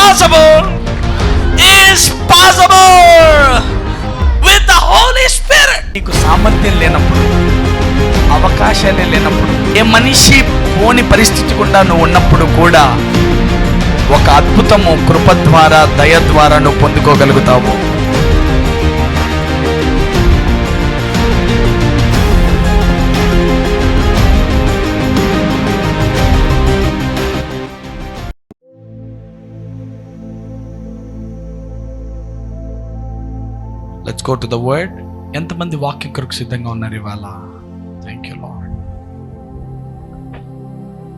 impossible is possible with the Holy Spirit. నీకు సామర్థ్యం లేనప్పుడు, అవకాశాలే లేనప్పుడు, ఏ మనిషి పోని పరిస్థితి గుండా నువ్వు ఉన్నప్పుడు కూడా ఒక అద్భుతము కృప ద్వారా, దయ ద్వారా నువ్వు పొందుకోగలుగుతావు. Let's go to the word. ఎంతమంది వాక్యం కొరకు సిద్ధంగా ఉన్నారు ఇవాళ? Thank you Lord.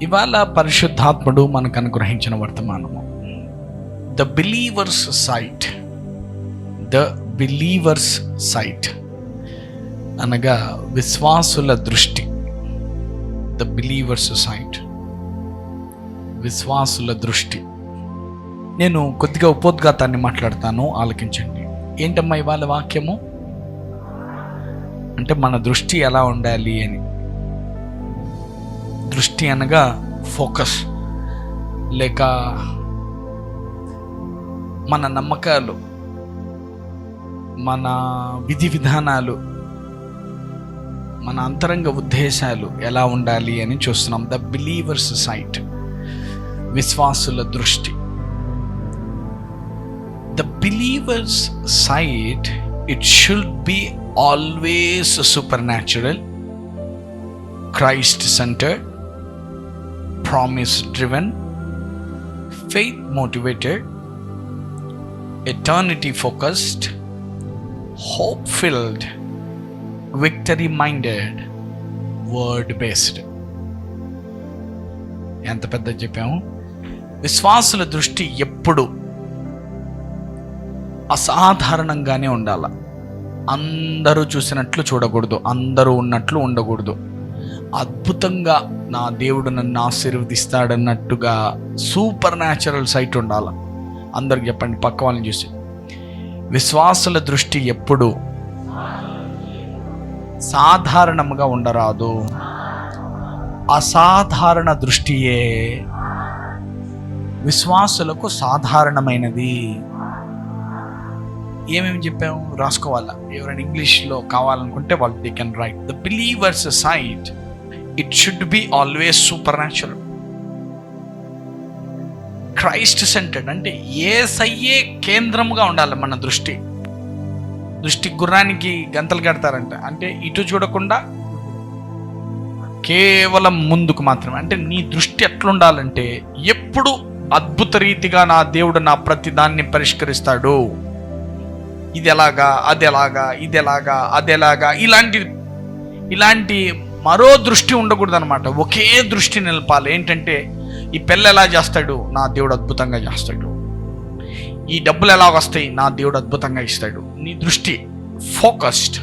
ఇవాళ పరిశుద్ధాత్ముడు మనకు అనుగ్రహించిన వర్తమానము the believers sight. The believers sight అనగా విశ్వాసుల దృష్టి. ద బిలీవర్స్ సైట్, విశ్వాసుల దృష్టి. నేను కొద్దిగా ఉపోద్ఘాతాన్ని మాట్లాడతాను, ఆలకించండి. ఏంటమ్మా ఇవాళ వాక్యము అంటే మన దృష్టి ఎలా ఉండాలి అని. దృష్టి అనగా ఫోకస్, లేక మన నమ్మకాలు, మన విధి విధానాలు, మన అంతరంగ ఉద్దేశాలు ఎలా ఉండాలి అని చూస్తున్నాం. ద బిలీవర్స్ సైట్, విశ్వాసుల దృష్టి. The believer's sight, it should be always supernatural, Christ-centered, promise-driven, faith-motivated, eternity-focused, hope-filled, victory-minded, word-based. ఎంత పెద్ద చెప్పాము. విశ్వాసుల దృష్టి ఎప్పుడు అసాధారణంగానే ఉండాల. అందరూ చూసినట్లు చూడకూడదు, అందరూ ఉన్నట్లు ఉండకూడదు. అద్భుతంగా నా దేవుడు నన్ను ఆశీర్వదిస్తాడన్నట్టుగా సూపర్ న్యాచురల్ సైట్ ఉండాల. అందరికి చెప్పండి, పక్క వాళ్ళని చూసి. విశ్వాసుల దృష్టి ఎప్పుడు సాధారణంగా ఉండరాదు. అసాధారణ దృష్టియే విశ్వాసులకు సాధారణమైనది. ఏమేమి చెప్పాము రాసుకోవాలా. ఎవరైనా ఇంగ్లీష్లో కావాలనుకుంటే వాళ్ళు they can write. The believers sight, it should be always supernatural, Christ centred. అంటే యేసయ్యే కేంద్రముగా ఉండాలి మన దృష్టి. దృష్టి గుర్రానికి గంతలు కడతారంట, అంటే ఇటు చూడకుండా కేవలం ముందుకు మాత్రమే. అంటే నీ దృష్టి ఎట్లుండాలంటే ఎప్పుడు అద్భుత రీతిగా నా దేవుడు నా ప్రతి దాన్ని పరిష్కరిస్తాడు. ఇది ఎలాగా, అది ఎలాగా, ఇది ఎలాగా, అది ఎలాగా, ఇలాంటి మరో దృష్టి ఉండకూడదు అనమాట. ఒకే దృష్టి నిలపాలి. ఏంటంటే ఈ పెళ్ళి ఎలా చేస్తాడు, నా దేవుడు అద్భుతంగా చేస్తాడు. ఈ డబ్బులు ఎలా వస్తాయి, నా దేవుడు అద్భుతంగా ఇస్తాడు. నీ దృష్టి ఫోకస్డ్.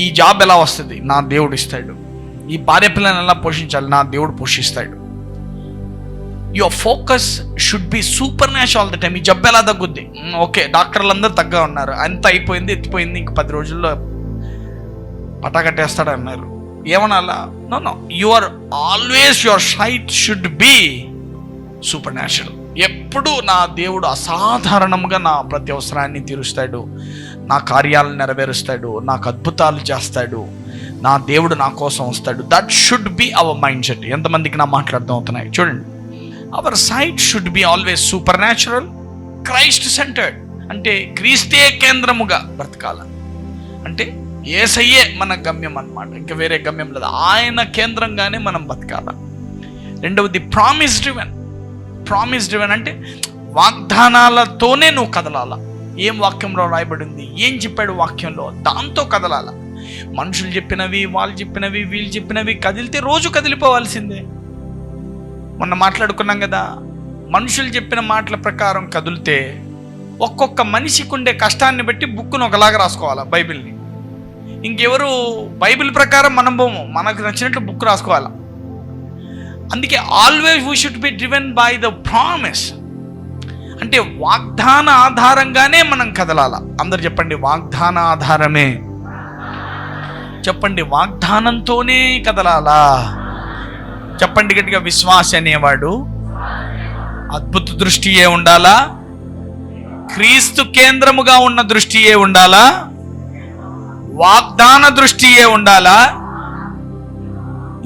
ఈ జాబ్ ఎలా వస్తుంది, నా దేవుడు ఇస్తాడు. ఈ భార్య పిల్లని ఎలా పోషించాలి, నా దేవుడు పోషిస్తాడు. Your focus should be supernatural all the time. ఈ జబ్బు ఎలా తగ్గుద్ది, ఓకే డాక్టర్లు అందరూ తగ్గా ఉన్నారు, అంత అయిపోయింది, ఎత్తిపోయింది, ఇంక 10 రోజుల్లో పటాకట్టేస్తాడు అన్నారు. ఏమనాలా? No, your always your sight should be supernatural. ఎప్పుడు నా దేవుడు అసాధారణంగా నా ప్రతి అవసరాన్ని తీరుస్తాడు, నా కార్యాలను నెరవేరుస్తాడు, నాకు అద్భుతాలు చేస్తాడు, నా దేవుడు నా కోసం వస్తాడు. That should be our mindset. ఎంతమందికి నా మాట్లాడుతూ అవుతున్నాయి చూడండి. Our sight should be always supernatural, Christ centred. అంటే క్రీస్తే కేంద్రముగా బ్రతకాల. అంటే యేసయ్యే మన గమ్యం అన్నమాట, ఇంకా వేరే గమ్యం లేదు. ఆయన కేంద్రంగానే మనం బతకాల. రెండవది ప్రామిస్ డ్రివెన్. ప్రామిస్ డ్రివెన్ అంటే వాగ్దానాలతోనే నువ్వు కదలాల. ఏం వాక్యంలో రాయబడింది, ఏం చెప్పాడు వాక్యంలో, దాంతో కదలాల. మనుషులు చెప్పినవి, వాళ్ళు చెప్పినవి, వీళ్ళు చెప్పినవి కదిలితే రోజు కదిలిపోవాల్సిందే. మొన్న మాట్లాడుకున్నాం కదా, మనుషులు చెప్పిన మాటల ప్రకారం కదిలితే ఒక్కొక్క మనిషికి ఉండే కష్టాన్ని బట్టి బుక్ను ఒకలాగా రాసుకోవాలి, బైబిల్ని. ఇంకెవరు బైబిల్ ప్రకారం మనం పోము, మనకు నచ్చినట్లు బుక్ రాసుకోవాలి. అందుకే always we should be driven by the promise. అంటే వాగ్దాన ఆధారంగానే మనం కదలాల. అందరు చెప్పండి, వాగ్దాన ఆధారమే. చెప్పండి, వాగ్దానంతోనే కదలాలా. చెప్పండి గట్టిగా, విశ్వాస అనేవాడు అద్భుత దృష్టియే ఉండాలా? క్రీస్తు కేంద్రముగా ఉన్న దృష్టియే ఉండాలా? వాగ్దాన దృష్టియే ఉండాలా?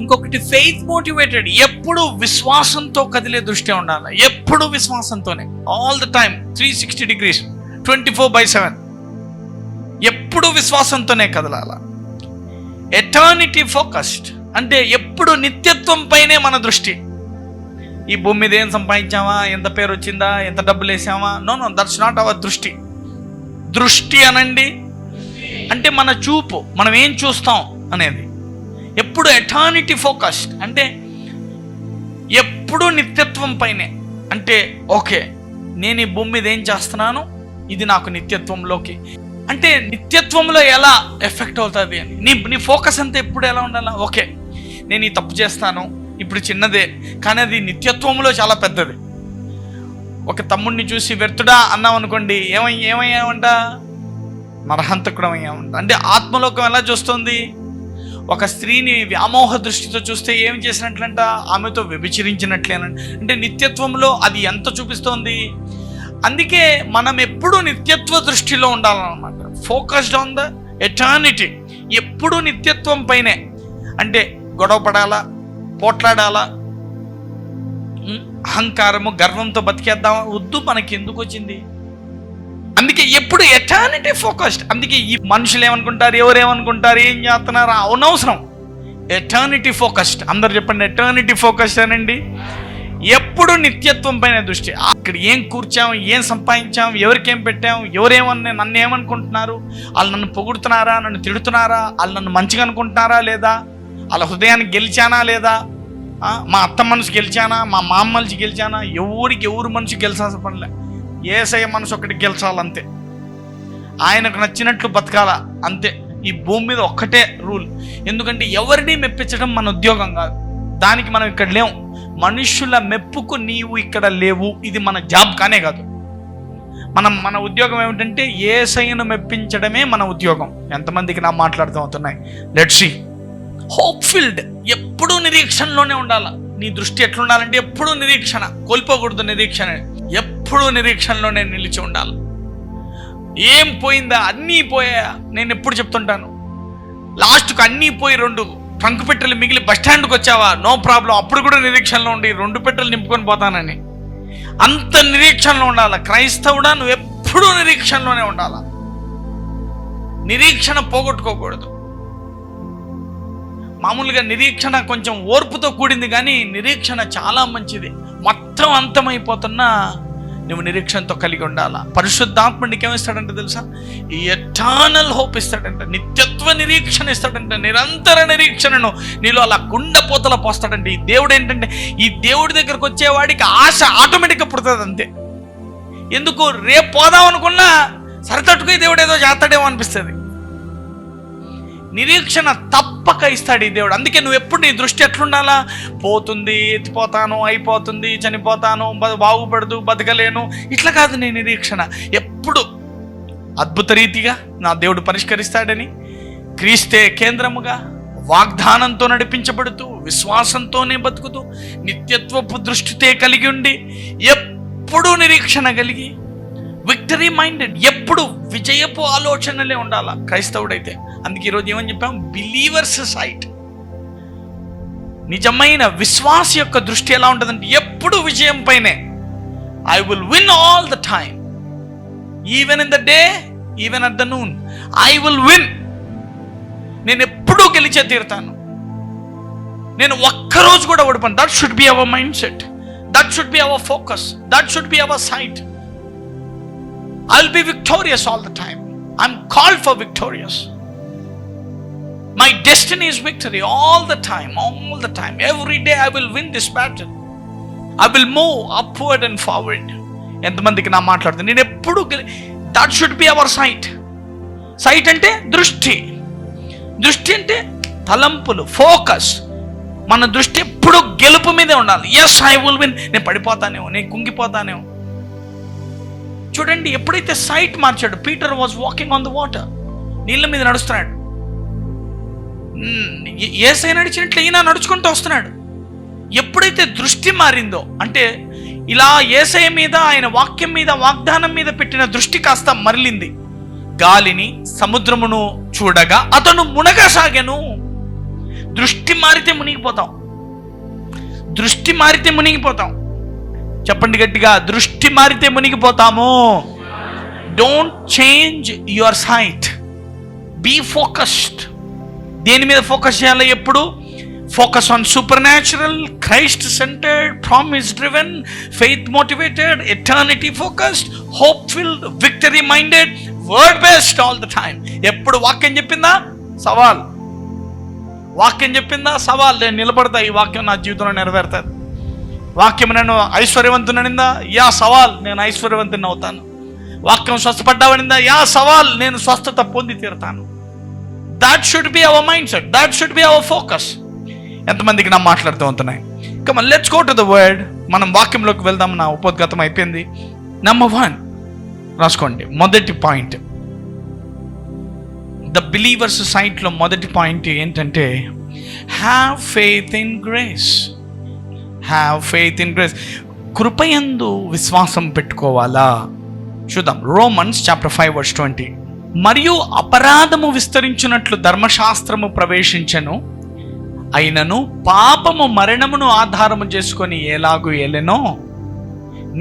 ఇంకొకటి ఫెయిత్ మోటివేటెడ్, ఎప్పుడు విశ్వాసంతో కదిలే దృష్టి ఉండాలి. ఎప్పుడు విశ్వాసంతోనే, ఆల్ ద టైమ్ 360 degrees 24/7 ఎప్పుడు విశ్వాసంతోనే కదలాల. ఎటర్నిటీ ఫోకస్డ్ అంటే ఎప్పుడు నిత్యత్వం పైనే మన దృష్టి. ఈ భూమి మీద ఏం సంపాదించామా, ఎంత పేరు వచ్చిందా, ఎంత డబ్బులు వేసామా, నో దట్స్ నాట్ అవర్ దృష్టి. దృష్టి అనండి అంటే మన చూపు, మనం ఏం చూస్తాం అనేది. ఎప్పుడు ఎటర్నిటీ ఫోకస్డ్ అంటే ఎప్పుడు నిత్యత్వం పైనే. అంటే ఓకే, నేను ఈ భూమి మీద ఏం చేస్తున్నాను, ఇది నాకు నిత్యత్వంలోకి, అంటే నిత్యత్వంలో ఎలా ఎఫెక్ట్ అవుతుంది అని నీ ఫోకస్ అంతా ఎప్పుడు ఎలా ఉండాలా? ఓకే, నేను ఈ తప్పు చేస్తాను, ఇప్పుడు చిన్నదే కానీ అది నిత్యత్వంలో చాలా పెద్దది. ఒక తమ్ముడిని చూసి వ్యర్థుడా అన్నాం అనుకోండి, ఏమయ్యామంట? నరహంతకుడు అయ్యామంట. అంటే ఆత్మలోకం ఎలా చూస్తుంది? ఒక స్త్రీని వ్యామోహ దృష్టితో చూస్తే ఏం చేసినట్లంట? ఆమెతో వ్యభిచరించినట్లేనంట. అంటే నిత్యత్వంలో అది ఎంత చూపిస్తోంది? అందుకే మనం ఎప్పుడు నిత్యత్వ దృష్టిలో ఉండాలన్నమాట. Focused on the eternity. ఎప్పుడు నిత్యత్వం పైనే. అంటే గొడవ పడాలా, పోట్లాడాలా, అహంకారము గర్వంతో బతికేద్దామా, వద్దు, మనకి ఎందుకు వచ్చింది? అందుకే ఎప్పుడు ఎటర్నిటీ ఫోకస్డ్. అందుకే ఈ మనుషులు ఏమనుకుంటారు, ఎవరేమనుకుంటారు, ఏం చేస్తున్నారా, అనవసరం. Eternity focused. అందరు చెప్పండి, ఎటర్నిటీ ఫోకస్డ్ అనండి. ఎప్పుడు నిత్యత్వం పైన దృష్టి. అక్కడ ఏం కూర్చాం, ఏం సంపాదించాం, ఎవరికేం పెట్టాం, నన్ను ఏమనుకుంటున్నారు, వాళ్ళు నన్ను పొగుడుతున్నారా, నన్ను తిడుతున్నారా, వాళ్ళు నన్ను మంచిగా అనుకుంటున్నారా లేదా, వాళ్ళ హృదయానికి గెలిచానా లేదా, మా అత్త మనసు గెలిచానా, మా మామ మనసు గెలిచానా, ఎవరు మనసు గెలిచాల్సిన పనిలే. యేసయ్య మనసు ఒకటి గెలిచాలంతే, ఆయనకు నచ్చినట్లు బతకాలా అంతే. ఈ భూమి మీద ఒక్కటే రూల్. ఎందుకంటే ఎవరిని మెప్పించడం మన ఉద్యోగం కాదు, దానికి మనం ఇక్కడ లేవు. మనుషుల మెప్పుకు నీవు ఇక్కడ లేవు, ఇది మన జాబ్ కానే కాదు. మన ఉద్యోగం ఏమిటంటే యేసయ్యను మెప్పించడమే మన ఉద్యోగం. ఎంతమందికి నా మాట్లాడుతూ అవుతున్నాయి? Let's see. హోప్ ఫిల్డ్, ఎప్పుడూ నిరీక్షణలోనే ఉండాలి. నీ దృష్టి ఎట్లుండాలంటే ఎప్పుడూ నిరీక్షణ, కోల్పోకూడదు నిరీక్షణ. ఎప్పుడూ నిరీక్షణలోనే నిలిచి ఉండాలి. ఏం పోయిందా, అన్నీ పోయా. నేను ఎప్పుడు చెప్తుంటాను, లాస్ట్కు అన్నీ పోయి 2 ట్రంక్ పెట్టెలు మిగిలి బస్ స్టాండ్కి వచ్చావా, నో ప్రాబ్లం, అప్పుడు కూడా నిరీక్షణలో ఉండి 2 పెట్టెలు నింపుకొని పోతానని. అంత నిరీక్షణలో ఉండాలి. క్రైస్తవుడా, నువ్వు ఎప్పుడూ నిరీక్షణలోనే ఉండాలి. నిరీక్షణ పోగొట్టుకోకూడదు. మామూలుగా నిరీక్షణ కొంచెం ఓర్పుతో కూడింది, కానీ నిరీక్షణ చాలా మంచిది. మొత్తం అంతమైపోతున్నా నువ్వు నిరీక్షణతో కలిగి ఉండాలా. పరిశుద్ధాత్మ నీకేమిస్తాడంటే తెలుసా? ఈ ఎటర్నల్ హోప్ ఇస్తాడంట, నిత్యత్వ నిరీక్షణ ఇస్తాడంట, నిరంతర నిరీక్షణను నీలో అలా గుండెపోతల పోస్తాడంటే. ఈ దేవుడు ఏంటంటే, ఈ దేవుడి దగ్గరకు వచ్చేవాడికి ఆశ ఆటోమేటిక్గా పుడుతుంది అంతే. ఎందుకు, రేపు పోదాం అనుకున్నా సరితట్టుకు దేవుడు ఏదో చేస్తాడేమో అనిపిస్తుంది. నిరీక్షణ తప్పక ఇస్తాడు ఈ దేవుడు. అందుకే నువ్వు ఎప్పుడు నీ దృష్టి ఎట్లుండాలా? పోతుంది, ఎత్తిపోతాను, అయిపోతుంది, చనిపోతాను, బాగుపడదు, బతకలేను, ఇట్లా కాదు నీ నిరీక్షణ. ఎప్పుడు అద్భుత రీతిగా నా దేవుడు పరిష్కరిస్తాడని, క్రీస్తే కేంద్రముగా, వాగ్దానంతో నడిపించబడుతూ, విశ్వాసంతోనే బతుకుతూ, నిత్యత్వపు దృష్టితే కలిగి ఉండి, ఎప్పుడు నిరీక్షణ కలిగి, విక్టరీ మైండెడ్, ఎప్పుడు విజయపు ఆలోచనలే ఉండాలా క్రైస్తవుడైతే. అందుకే ఈరోజు ఏమని చెప్పాం? Believers sight. నిజమైన విశ్వాస యొక్క దృష్టి ఎలా ఉంటుందంటే ఎప్పుడు విజయం పైనే. I will win all the time, even in the day, even at the noon, I will win. నేను ఎప్పుడూ గెలిచే తీరుతాను. నేను ఒక్కరోజు కూడా ఓడిపోను. That should be our mindset, that should be our focus, that should be our sight. I'll be victorious all the time. I'm called for victorious. My destiny is victory all the time, all the time. Every day I will win this battle. I will move upward and forward. ఎంతమందికి నా మాట్లాడుతుంది? నేను ఎప్పుడు that should be our sight. Sight అంటే దృష్టి. దృష్టి అంటే తలంపులు, ఫోకస్. మన దృష్టి ఎప్పుడు గెలుపు మీదే ఉండాలి. Yes, I will win. నేను పడిపోతానేమో, నేను కుంగిపోతానేమో. చూడండి, ఎప్పుడైతే సైట్ మార్చాడు, Peter was walking on the water, నీళ్ళ మీద నడుస్తున్నాడు. యేసయ్య నడిచినట్లు ఈయన నడుచుకుంటూ వస్తున్నాడు. ఎప్పుడైతే దృష్టి మారిందో, అంటే ఇలా యేసయ్య మీద, ఆయన వాక్యం మీద, వాగ్దానం మీద పెట్టిన దృష్టి కాస్త మరలింది. గాలిని, సముద్రమును చూడగా అతను మునగసాగాను. దృష్టి మారితే మునిగిపోతాం. దృష్టి మారితే మునిగిపోతాం. చెప్పండి గట్టిగా, దృష్టి మారితే మునిగిపోతాము. Don't change your sight, be focused. దేని మీద ఫోకస్ చేయాలి ఎప్పుడు? Focus on supernatural, Christ centred, promise driven, faith motivated, eternity focused, hope filled, victory minded, word based all the time. ఎప్పుడు వాక్యం చెప్పిందా సవాల్, వాక్యం చెప్పిందా సవాల్. నేను నిలబడతా, ఈ వాక్యం నా జీవితంలో నెరవేరుతుంది. వాక్యం నేను ఐశ్వర్యవంతుననిందా, యా సవాల్, నేను ఐశ్వర్యవంతుని అవుతాను. వాక్యం స్వస్థపడ్డావనిందా, యా సవాల్, నేను స్వస్థత పొంది తీరుతాను. That should be our mindset, that should be our focus. ఎంతమందికి నా మాట్లాడుతూ ఉంటున్నాయి? Come on, let's go to the word. మనం వాక్యంలోకి వెళ్దాం. నా ఉపోద్ఘాతం అయిపోయింది. నెంబర్ 1 రాసుకోండి. మొదటి పాయింట్, ద బిలీవర్స్ సైట్లో మొదటి పాయింట్ ఏంటంటే, have faith in grace. Have faith in grace. కృపయందు విశ్వాసం పెట్టుకోవాలా? చూద్దాం. Romans chapter 5:20. మరియు అపరాధము విస్తరించినట్లు ధర్మశాస్త్రము ప్రవేశించెను, అయినను పాపము మరణమును ఆధారము చేసుకొని ఎలాగూ ఏలెనో,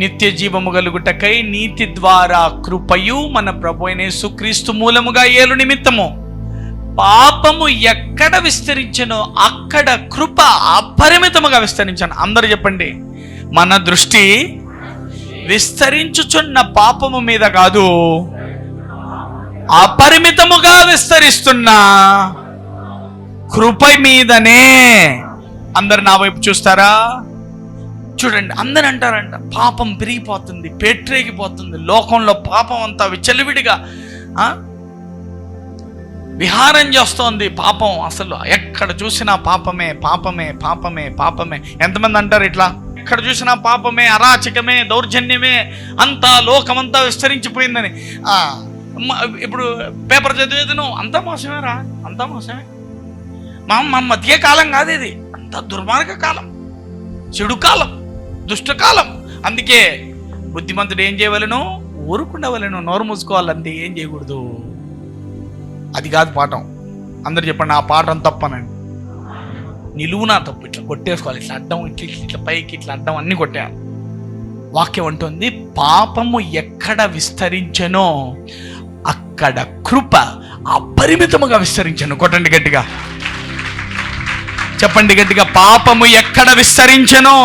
నిత్య జీవము కలుగుటకై నీతి ద్వారా కృపయు మన ప్రభు అయిన యేసుక్రీస్తు మూలముగా ఏలు నిమిత్తము పాపము ఎక్కడ విస్తరించెనో అక్కడ కృప అపరిమితముగా విస్తరించాను. అందరూ చెప్పండి, మన దృష్టి విస్తరించుచున్న పాపము మీద కాదు, అపరిమితముగా విస్తరిస్తున్న కృప మీదనే. అందరు నా వైపు చూస్తారా? చూడండి, అందరు అంటారంట పాపం పెరిగిపోతుంది, పేట్రేగిపోతుంది, లోకంలో పాపం అంతా విచ్చలవిడిగా విహారం చేస్తోంది. పాపం అసలు ఎక్కడ చూసినా పాపమే, పాపమే, పాపమే, పాపమే. ఎంతమంది అంటారు ఇట్లా? ఎక్కడ చూసినా పాపమే, అరాచకమే, దౌర్జన్యమే, అంతా లోకమంతా విస్తరించిపోయిందని. ఇప్పుడు పేపర్ చదివేది, అంతా మోసమేరా, అంతా మోసమే. మా మధ్య కాలం కాదు ఇది, అంత దుర్మార్గ కాలం, చెడు కాలం, దుష్టకాలం. అందుకే బుద్ధిమంతుడు ఏం చేయవలను? ఊరుకుండవలను, నోరు మూసుకోవాలంటే ఏం చేయకూడదు. అది కాదు పాఠం. అందరు చెప్పండి, ఆ పాఠం తప్పనండి. నిలువునా తప్పు. ఇట్లా కొట్టేసుకోవాలి, ఇట్లా అడ్డం, ఇట్లా ఇట్లా పైకి, ఇట్లా అడ్డం, అన్నీ కొట్టేయాలి. వాక్యం అంటుంది, పాపము ఎక్కడ విస్తరించెనో అక్కడ కృప అపరిమితముగా విస్తరించెను. కొట్టండి గట్టిగా, చెప్పండి గట్టిగా, పాపము ఎక్కడ విస్తరించెనో.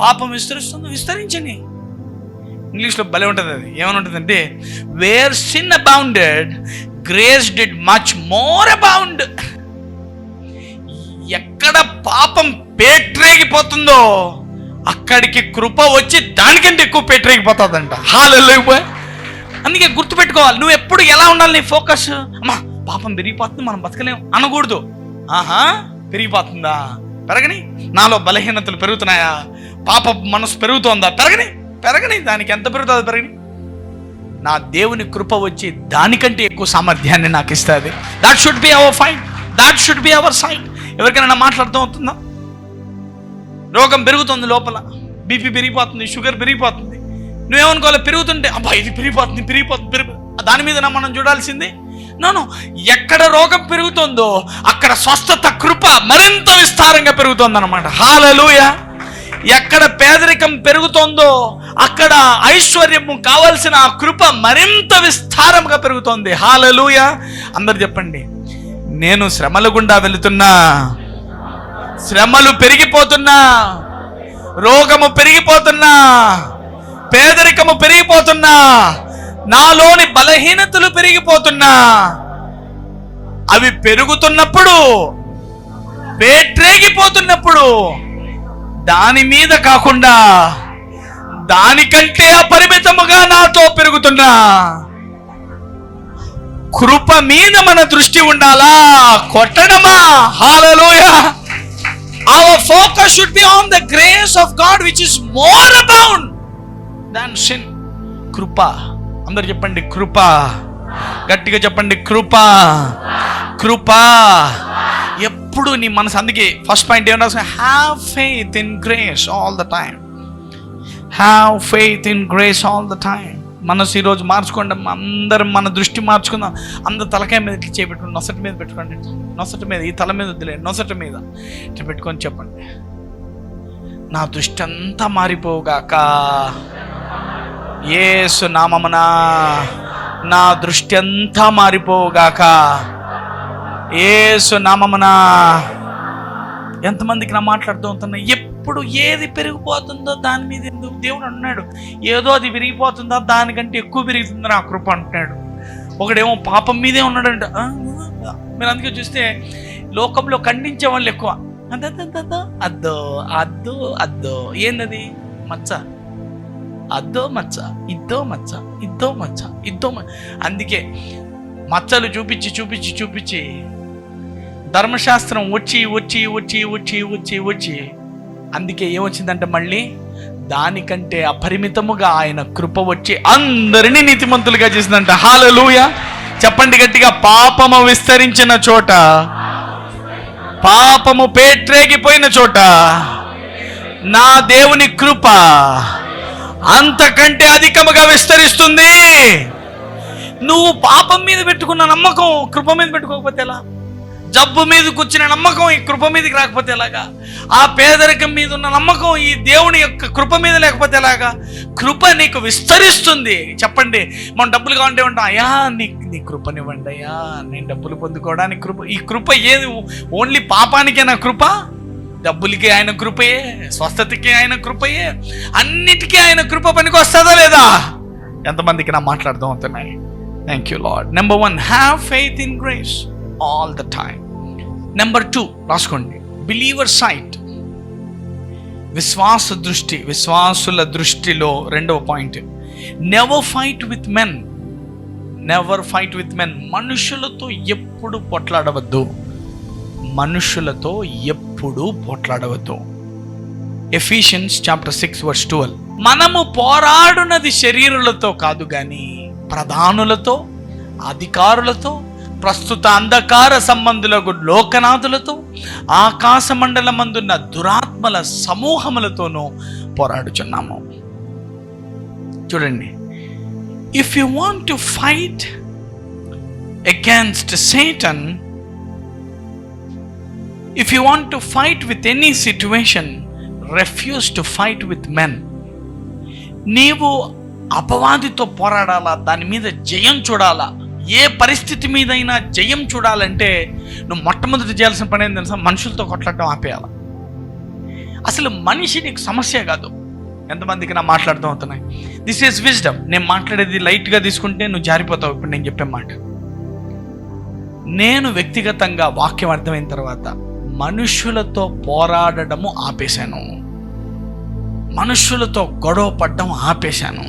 పాపం విస్తరిస్తుంది, విస్తరించని. ఇంగ్లీష్లో భలే ఉంటుంది. అది ఏమని ఉంటుందంటే, where sin abounded grace did much more abound. ఎక్కడ పాపం పేట్రేగిపోతుందో అక్కడికి కృప వచ్చి దానికంటే ఎక్కువ పేట్రేగిపోతుందంట. హల్లెలూయా. అందుకే గుర్తుపెట్టుకోవాలి, నువ్వు ఎప్పుడు ఎలా ఉండాలి? నీ ఫోకస్, అమ్మా పాపం పెరిగిపోతుంది, మనం బతకలేము అనకూడదు. పెరిగిపోతుందా? పెరగని. నాలో బలహీనతలు పెరుగుతున్నాయా? పాప మనసు పెరుగుతోందా? పెరగని. దానికి ఎంత పెరుగుతుందో పెరగని. నా దేవుని కృప వచ్చి దానికంటే ఎక్కువ సామర్థ్యాన్ని నాకు ఇస్తుంది. That should be our fight, that should be our sight. ఎవరికైనా మాట్లాడుతూ అవుతుందా? రోగం పెరుగుతుంది లోపల, బీపీ పెరిగిపోతుంది, షుగర్ పెరిగిపోతుంది. నువ్వేమనుకోవాలి? పెరుగుతుంటే అబ్బా ఇది పెరిగిపోతుంది. దాని మీద మనం చూడాల్సింది. నో, ఎక్కడ రోగం పెరుగుతుందో అక్కడ స్వస్థత కృప మరింత విస్తారంగా పెరుగుతుంది అన్నమాట. హల్లెలూయా. ఎక్కడ పేదరికం పెరుగుతుందో అక్కడ ఐశ్వర్యము కావాల్సిన ఆ కృప మరింత విస్తారంగా పెరుగుతోంది. హల్లెలూయా. అందరు చెప్పండి, నేను శ్రమల గుండా వెళుతున్నా, శ్రమలు పెరిగిపోతున్నా, రోగము పెరిగిపోతున్నా, పేదరికము పెరిగిపోతున్నా, నాలోని బలహీనతలు పెరిగిపోతున్నా, అవి పెరుగుతున్నప్పుడు, పేట్రేగిపోతున్నప్పుడు దాని మీద కాకుండా దానికంటే అపరిమితముగా నాతో పెరుగుతున్నా కృప మీద మన దృష్టి ఉండాలా? కొట్టడమా? హల్లెలూయా. Our focus should be on the grace of God which is more abound than sin. కృప. అందరు చెప్పండి, కృప. గట్టిగా చెప్పండి, కృప. కృప. ఎప్పుడు నీ మనసు, అందుకే ఫస్ట్ పాయింట్ ఏమన్నా, have faith in grace all the time. Have faith in grace all the time. మనసు ఈరోజు మార్చుకోండి, అందరం మన దృష్టి మార్చుకుందాం. అందరు తలకాయ మీద ఇట్లా చేపెట్టుకోండి, నొసటి మీద పెట్టుకోండి, నొసటి మీద, ఈ తల మీద వద్దులేండి, నొసటి మీద ఇట్లా పెట్టుకొని చెప్పండి, నా దృష్టి అంతా మారిపోగాక యేసు నామమున, నా దృష్టి అంతా మారిపోగాక యేసు నామమున. ఎంతమందికి నా మాట్లాడుతూ ఉంటున్నా, ఎప్పుడు ఏది పెరిగిపోతుందో దాని మీద ఎందుకు దేవుడు అన్నాడు, ఏదో అది విరిగిపోతుందా దానికంటే ఎక్కువ పెరుగుతుందో నా కృప అంటున్నాడు. ఒకడేమో పాపం మీదే ఉన్నాడంట. మీరు అందుకే చూస్తే లోకంలో ఖండించే వాళ్ళు ఎక్కువ, అద్దో అద్దో అద్దో, ఏందది మచ్చ, అద్దో మచ్చ, ఇద్దో మచ్చ, ఇద్దో మచ్చ, ఇద్దో అందుకే మచ్చలు చూపించి చూపించి చూపించి ధర్మశాస్త్రం వచ్చి వచ్చి వచ్చి వచ్చి వచ్చి వచ్చి అందుకే ఏమొచ్చిందంటే మళ్ళీ దానికంటే అపరిమితముగా ఆయన కృప వచ్చి అందరినీ నీతిమంతులుగా చేసిందంట. హల్లెలూయా చెప్పండి గట్టిగా. పాపము విస్తరించిన చోట, పాపము పేట్రేగిపోయిన చోట నా దేవుని కృప అంతకంటే అధికముగా విస్తరిస్తుంది. నువ్వు పాపం మీద పెట్టుకున్న నమ్మకం కృప మీద పెట్టుకోకపోతే ఎలా? జబ్బు మీద కూర్చున్న నమ్మకం ఈ కృప మీదకి రాకపోతే ఎలాగా? ఆ పేదరికం మీద ఉన్న నమ్మకం ఈ దేవుని యొక్క కృప మీద లేకపోతే ఎలాగా? కృప నీకు విస్తరిస్తుంది. చెప్పండి, మనం డబ్బులు కావాలంటే ఉంటాం, అయ్యా నీ కృపనివ్వండి అయ్యా, నేను డబ్బులు పొందుకోవడానికి కృప. ఈ కృప ఏది? ఓన్లీ పాపానికేనా కృప? డబ్బులకి ఆయన కృపయే, స్వస్థతకి ఆయన కృపయే, అన్నిటికీ ఆయన కృప పనికి వస్తుందా లేదా? ఎంతమందికి నా మాట్లాడదాం అవుతున్నాయి? Thank you lord. Number 1, have faith in grace all the time. Number 2 రాసుకోండి, బిలీవర్ సైట్, విశ్వాస దృష్టి. విశ్వాసుల దృష్టిలో రెండవ point, never fight with men. Never fight with men. మనుషులతో ఎప్పుడు పోట్లాడవద్దు, మనుషులతో ఎప్పుడు పోట్లాడవద్దు. Ephesians chapter 6:12. మనము పోరాడునది శరీరులతో కాదు గాని ప్రధానులతో, అధికారులతో, ప్రస్తుత అంధకార సంబంధులకు లోకనాథులతో, ఆకాశ మండలమందున్న దురాత్మల సమూహములతోనూ పోరాడుచున్నాము. చూడండి, if you want to fight against Satan, if you want to fight with any situation, refuse to fight with men. నీవు అపవాదితో పోరాడాలా, దాని మీద జయం చూడాలా, ఏ పరిస్థితి మీదైనా జయం చూడాలంటే నువ్వు మొట్టమొదటి చేయాల్సిన పని ఏంటి తెలుసా? మనుషులతో కొట్లాడటం ఆపేయాల. అసలు మనిషి నీకు సమస్య కాదు. ఎంతమందికి నా మాట్లాడుతూ అవుతున్నాయి? This is wisdom. నేను మాట్లాడేది లైట్గా తీసుకుంటే నువ్వు జారిపోతావు. ఇప్పుడు నేను చెప్పే మాట, నేను వ్యక్తిగతంగా వాక్యం అర్థమైన తర్వాత మనుషులతో పోరాడము ఆపేశాను, మనుషులతో గొడవ పడ్డం ఆపేశాను.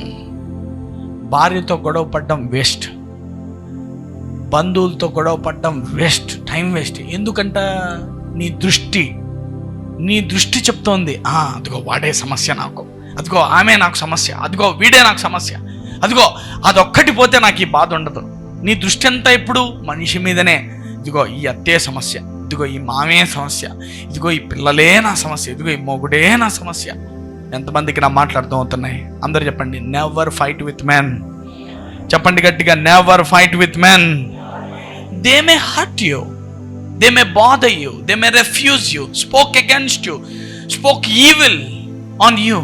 భార్యతో గొడవ పడ్డం వేస్ట్, బంధువులతో గొడవ పడ్డం వేస్ట్, టైం వేస్ట్. ఎందుకంట? నీ దృష్టి చెప్తోంది, అదిగో వాడే సమస్య నాకు, అదిగో ఆమె నాకు సమస్య, అదిగో వీడే నాకు సమస్య, అదిగో అదొక్కటి పోతే నాకు ఈ బాధ ఉండదు. నీ దృష్టి అంతా ఇప్పుడు మనిషి మీదనే. ఇదిగో ఈ అత్తే సమస్య, ఇదిగో ఈ మామే సమస్య, ఇదిగో ఈ పిల్లలే నా సమస్య, ఇదిగో ఈ మొగుడే నా సమస్య. ఎంతమందికి నా మాట్లాడుతూ అవుతున్నాయి? అందరూ చెప్పండి, నెవర్ ఫైట్ విత్ మెన్. చెప్పండి గట్టిగా, never fight with men. They may hurt you, they may bother you, they may refuse you, spoke against you, spoke evil on you.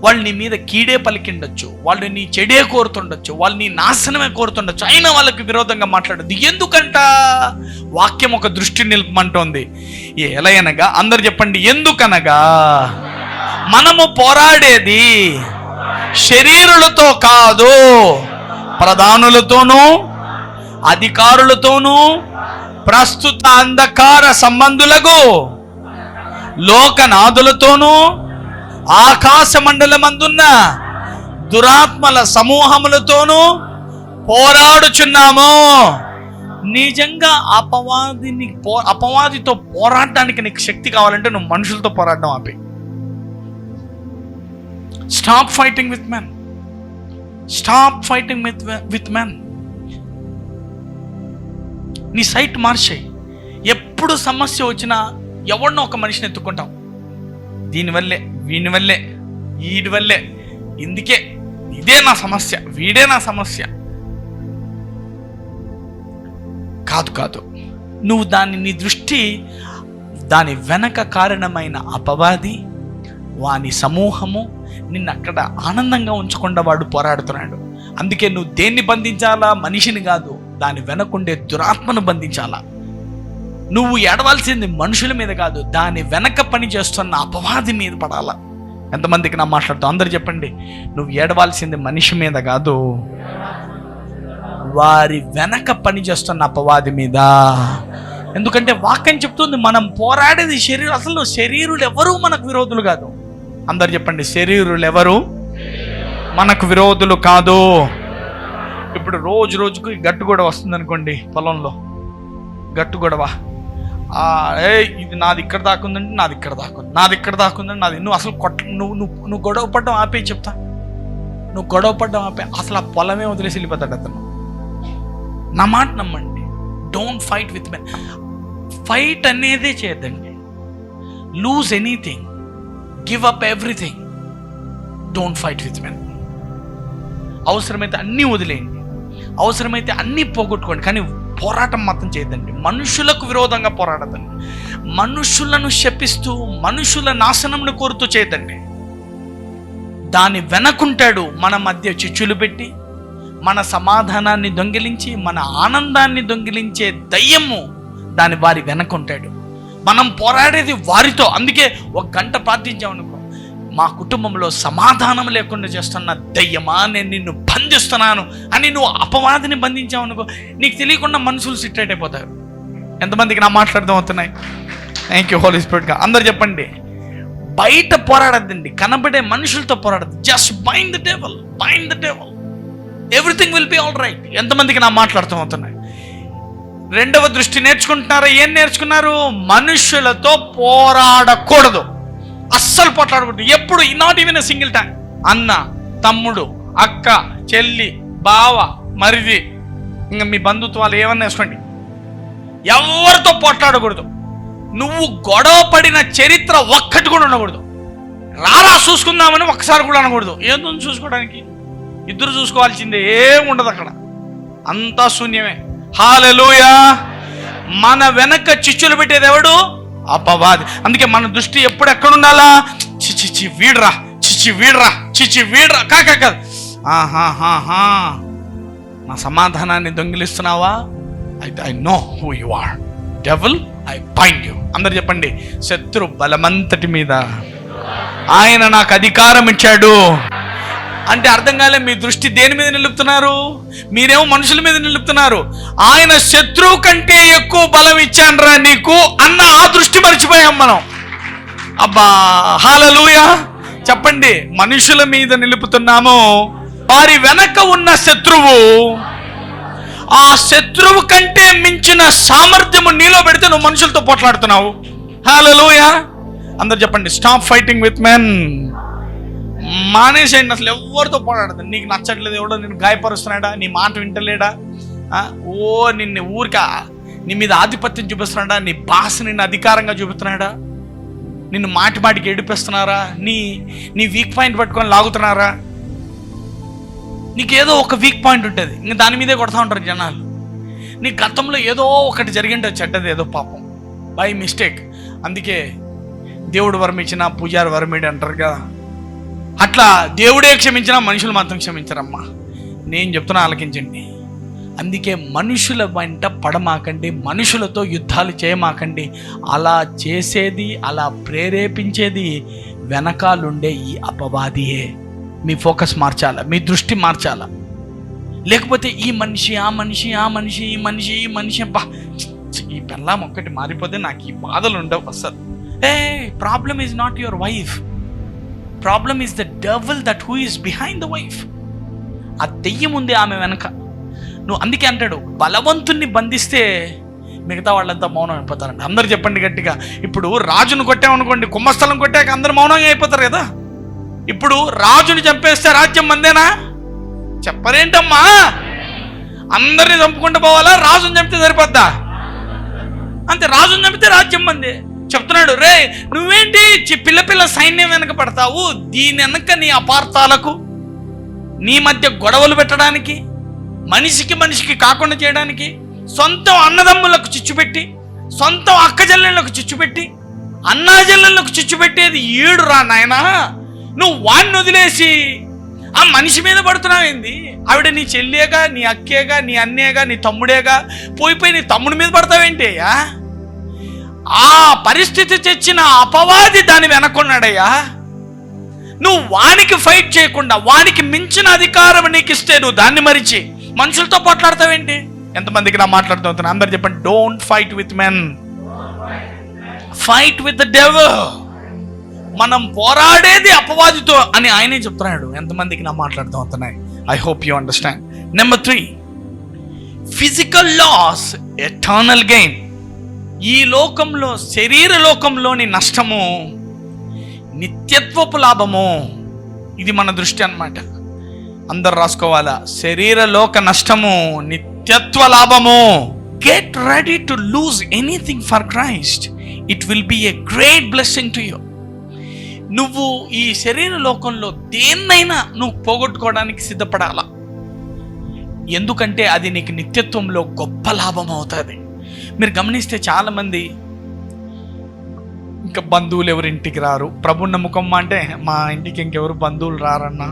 వాళ్ళు నీ మీద కీడే పలికిండొచ్చు, వాళ్ళు నీ చెడే కోరుతుండొచ్చు, వాళ్ళు నీ నాశనమే కోరుతుండొచ్చు, అయినా వాళ్ళకి విరోధంగా మాట్లాడద్దు. ఎందుకంట? వాక్యం ఒక దృష్టి నిలపమంటోంది. ఎలా అనగా, అందరు చెప్పండి, ఎందుకనగా మనము పోరాడేది శరీరులతో కాదు, ప్రధానులతోనూ, అధికారులతోనూ, ప్రస్తుత అంధకార సంబంధులకు లోకనాథులతోనూ, ఆకాశ మండలమందున్న దురాత్మల సమూహములతోనూ పోరాడుచున్నాము. నిజంగా అపవాదితో పోరాడడానికి నీకు శక్తి కావాలంటే నువ్వు మనుషులతో పోరాడడం ఆపే. Stop fighting with men, stop fighting with men. నీ సైట్ మార్చేయి. ఎప్పుడు సమస్య వచ్చినా ఎవరినో ఒక మనిషిని ఎత్తుకుంటాం. దీనివల్లే, వీని వల్లే, వీడి వల్లే, ఇందుకే, ఇదే నా సమస్య, వీడే నా సమస్య. కాదు, నువ్వు నీ దృష్టి దాని వెనక కారణమైన అపవాది, వాని సమూహము నిన్ను అక్కడ ఆనందంగా ఉంచకుండా వాడు పోరాడుతున్నాడు. అందుకే నువ్వు దేన్ని బంధించాలా? మనిషిని కాదు, దాని వెనకుండే దురాత్మను బంధించాలా. నువ్వు ఏడవాల్సింది మనుషుల మీద కాదు, దాని వెనక పని చేస్తున్న అపవాది మీద పడాలా. ఎంతమందికి నా మాట్లాడుతావు? అందరు చెప్పండి. నువ్వు ఏడవాల్సింది మనిషి మీద కాదు, వారి వెనక పని చేస్తున్న అపవాది మీద. ఎందుకంటే వాక్యం చెప్తుంది మనం పోరాడేది శరీరం. అసలు శరీరులు ఎవరు మనకు విరోధులు కాదు. అందరు చెప్పండి, శరీరులు ఎవరు మనకు విరోధులు కాదు. ఇప్పుడు రోజుకు గట్టు గొడవ వస్తుంది అనుకోండి, పొలంలో గట్టు గొడవ. ఇది నాది ఇక్కడ దాకుందంటే నాది ఇక్కడ దాకుంది, నాది ఇక్కడ దాకుందంటే నాది. నువ్వు అసలు నువ్వు గొడవ పడ్డం ఆపే. చెప్తా, నువ్వు గొడవ పడ్డం ఆపే. అసలు ఆ పొలమే వదిలేసి వెళ్ళిపోతాడు అతను. నా మాట నమ్మండి. Don't fight with men. Fight అనేదే చేయద్దండి. Lose anything, give up everything. Don't fight with men. అవసరమైతే అన్నీ వదిలేయండి, అవసరమైతే అన్నీ పోగొట్టుకోండి, కానీ పోరాటం మాత్రం చేయదండి. మనుషులకు విరోధంగా పోరాడదండి. మనుషులను శపిస్తూ మనుషుల నాశనంను కోరుతూ చేయదండి. దాని వెనకుంటాడు మన మధ్య చిచ్చులు పెట్టి, మన సమాధానాన్ని దొంగిలించి, మన ఆనందాన్ని దొంగిలించే దయ్యము వారి వెనకుంటాడు. మనం పోరాడేది వారితో. అందుకే 1 గంట ప్రార్థించామనుకో, మా కుటుంబంలో సమాధానం లేకుండా చేస్తున్న దయ్యమా, నేను నిన్ను బంధిస్తున్నాను అని నువ్వు అపవాదిని బంధించావనుకో, నీకు తెలియకుండా మనుషులు సిట్టేట్ అయిపోతారు. ఎంతమందికి నా మాట్లాడదాం అవుతున్నాయి? థ్యాంక్ యూ హోలీ స్పిరిట్గా. అందరు చెప్పండి. బయట పోరాడద్దండి, కనబడే మనుషులతో పోరాడద్దు. Just bind the devil, bind the devil, everything will be all right. ఎంతమందికి నా మాట్లాడుతూ అవుతున్నాయి? రెండవ దృష్టి నేర్చుకుంటున్నారా? ఏం నేర్చుకున్నారు? మనుషులతో పోరాడకూడదు, అస్సలు పోట్లాడకూడదు. ఎప్పుడు, not even a single time. అన్న, తమ్ముడు, అక్క, చెల్లి, బావ, మరిది, ఇంకా మీ బంధుత్వాలు ఏమన్నా వేసుకోండి, ఎవరితో పోట్లాడకూడదు. నువ్వు గొడవ పడిన చరిత్ర ఒక్కటి కూడా ఉండకూడదు. రారా చూసుకుందామని ఒక్కసారి కూడా అనకూడదు. ఏందో చూసుకోవడానికి, ఇద్దరు చూసుకోవాల్సిందే, ఏం ఉండదు అక్కడ, అంతా శూన్యమే. హల్లెలూయా. మన వెనక చిచ్చులు పెట్టేది ఎవడు? అపవాది. అందుకే మన దృష్టి ఎప్పుడు ఎక్కడ ఉండాలా? చిచి వీడ్రా, చిచి వీడ్రా, చిచి వీడ్రా. కాదు, ఆహాహాహా, నా సమాధానాన్ని దొంగిలిస్తున్నావా? I know who you are. Devil, I bind you. అందరు చెప్పండి. శత్రు బలమంతటి మీద ఆయన నాకు అధికారం ఇచ్చాడు. అంటే అర్థం కాలే. మీ దృష్టి దేని మీద నిలుపుతున్నారు? మీరేమో మనుషుల మీద నిలుపుతున్నారు. ఆయన శత్రువు కంటే ఎక్కువ బలం ఇచ్చాన్రా నీకు అన్న ఆ దృష్టి మర్చిపోయాం మనం. అబ్బా, హల్లెలూయా. చెప్పండి. మనుషుల మీద నిలుపుతున్నాము, వారి వెనక ఉన్న శత్రువు, ఆ శత్రువు కంటే మించిన సామర్థ్యము నీలో పెడితే నువ్వు మనుషులతో పోట్లాడుతున్నావు. హల్లెలూయా. అందరు చెప్పండి. Stop fighting with men. మానేసేయండి. అసలు ఎవరితో పోరాడదు. నీకు నచ్చట్లేదు, ఎవడో నిన్ను గాయపరుస్తున్నాడా, నీ మాట వింటలేడా, నిన్ను ఊరిక నీ మీద ఆధిపత్యం చూపిస్తున్నాడా, నీ బాస్ నిన్ను అధికారంగా చూపిస్తున్నాడా, నిన్ను మాటికి ఏడిపిస్తున్నారా, నీ వీక్ పాయింట్ పట్టుకొని లాగుతున్నారా. నీకేదో ఒక వీక్ పాయింట్ ఉంటుంది, ఇంకా దాని మీదే కొడతా ఉంటారు జనాలు. నీ గతంలో ఏదో ఒకటి జరిగింటే చెడ్డది, ఏదో పాపం బై మిస్టేక్. అందుకే దేవుడు వరమిచ్చినా పూజారి వరమిడి అంటారు కదా. అట్లా దేవుడే క్షమించినా మనుషులు మాత్రం క్షమించరమ్మా. నేను చెప్తున్నా, ఆలకించండి. అందుకే మనుషుల వెంట పడమాకండి, మనుషులతో యుద్ధాలు చేయమాకండి. అలా చేసేది, అలా ప్రేరేపించేది వెనకాలుండే ఈ అపవాదియే. మీ ఫోకస్ మార్చాలా, మీ దృష్టి మార్చాలా. లేకపోతే ఈ మనిషి, ఆ మనిషి, ఆ మనిషి, ఈ మనిషి, ఈ మనిషి, అబ్బా ఈ పెళ్ళాం ఒక్కటి మారిపోతే నాకు ఈ బాధలు ఉండవు అసలు. Problem is not your wife, problem is the devil that who is behind the wife. ఆ దెయ్యం ఉంది ఆమె వెనక. నువ్వు అందుకే అంటాడు, బలవంతుణ్ణి బంధిస్తే మిగతా వాళ్ళంతా మౌనం అయిపోతారంట. అందరు చెప్పండి గట్టిగా. ఇప్పుడు రాజును కొట్టామనుకోండి, కుంభస్థలం కొట్టాక అందరు మౌనంగా అయిపోతారు కదా. ఇప్పుడు రాజుని చంపేస్తే రాజ్యం మందేనా? చెప్పరేంటమ్మా? అందరినీ చంపుకుంటూ పోవాలా? రాజుని చంపితే సరిపోద్దా? అంతే, రాజుని చంపితే రాజ్యం మంది. చెప్తున్నాడు, రే నువ్వేంటి పిల్ల సైన్యం వెనక పడతావు, దీని వెనక నీ అపార్థాలకు, నీ మధ్య గొడవలు పెట్టడానికి, మనిషికి కాకుండా చేయడానికి, సొంతం అన్నదమ్ములకు చిచ్చుపెట్టి, సొంతం అక్కజల్లెళ్ళకు చిచ్చుపెట్టి, అన్నాజల్లెళ్ళకు చిచ్చుపెట్టేది ఈడు రా నాయనా. నువ్వు వాడిని వదిలేసి ఆ మనిషి మీద పడుతున్నావేంది? ఆవిడ నీ చెల్లేగా, నీ అక్కేగా, నీ అన్నేగా, నీ తమ్ముడేగా, పోయిపోయి నీ తమ్ముడి మీద పడతావేంటయ్యా? ఆ పరిస్థితి తెచ్చిన అపవాది దాని వెనక్కున్నాడయ్యా. నువ్వు వానికి ఫైట్ చేయకుండా, వానికి మించిన అధికారం నీకు ఇస్తే నువ్వు దాన్ని మరిచి మనుషులతో పోట్లాడతావేంటి? ఎంతమందికి నా మాట్లాడుతున్నా? అందరు చెప్పండి, don't fight with men, fight with the devil. మనం పోరాడేది అపవాదితో అని ఆయనే చెప్తున్నాడు. ఎంతమందికి నా మాట్లాడుతూ అవుతున్నాయి? I hope you understand. Number 3, physical loss, eternal gain. ఈ లోకంలో, శరీర లోకంలోని నష్టము నిత్యత్వపు లాభము. ఇది మన దృష్టి అన్నమాట. అందరు రాసుకోవాలా, శరీర లోక నష్టము నిత్యత్వ లాభము. Get ready to lose anything for Christ, it will be a great blessing to you. నువ్వు ఈ శరీర లోకంలో దేన్నైనా నువ్వు పోగొట్టుకోవడానికి సిద్ధపడాలా. ఎందుకంటే అది నీకు నిత్యత్వంలో గొప్ప లాభం అవుతుంది. మీరు గమనిస్తే చాలామంది ఇంకా బంధువులు ఎవరు ఇంటికి రారు. ప్రభు నమ్మకం అంటే మా ఇంటికి ఇంకెవరు బంధువులు రారన్నా,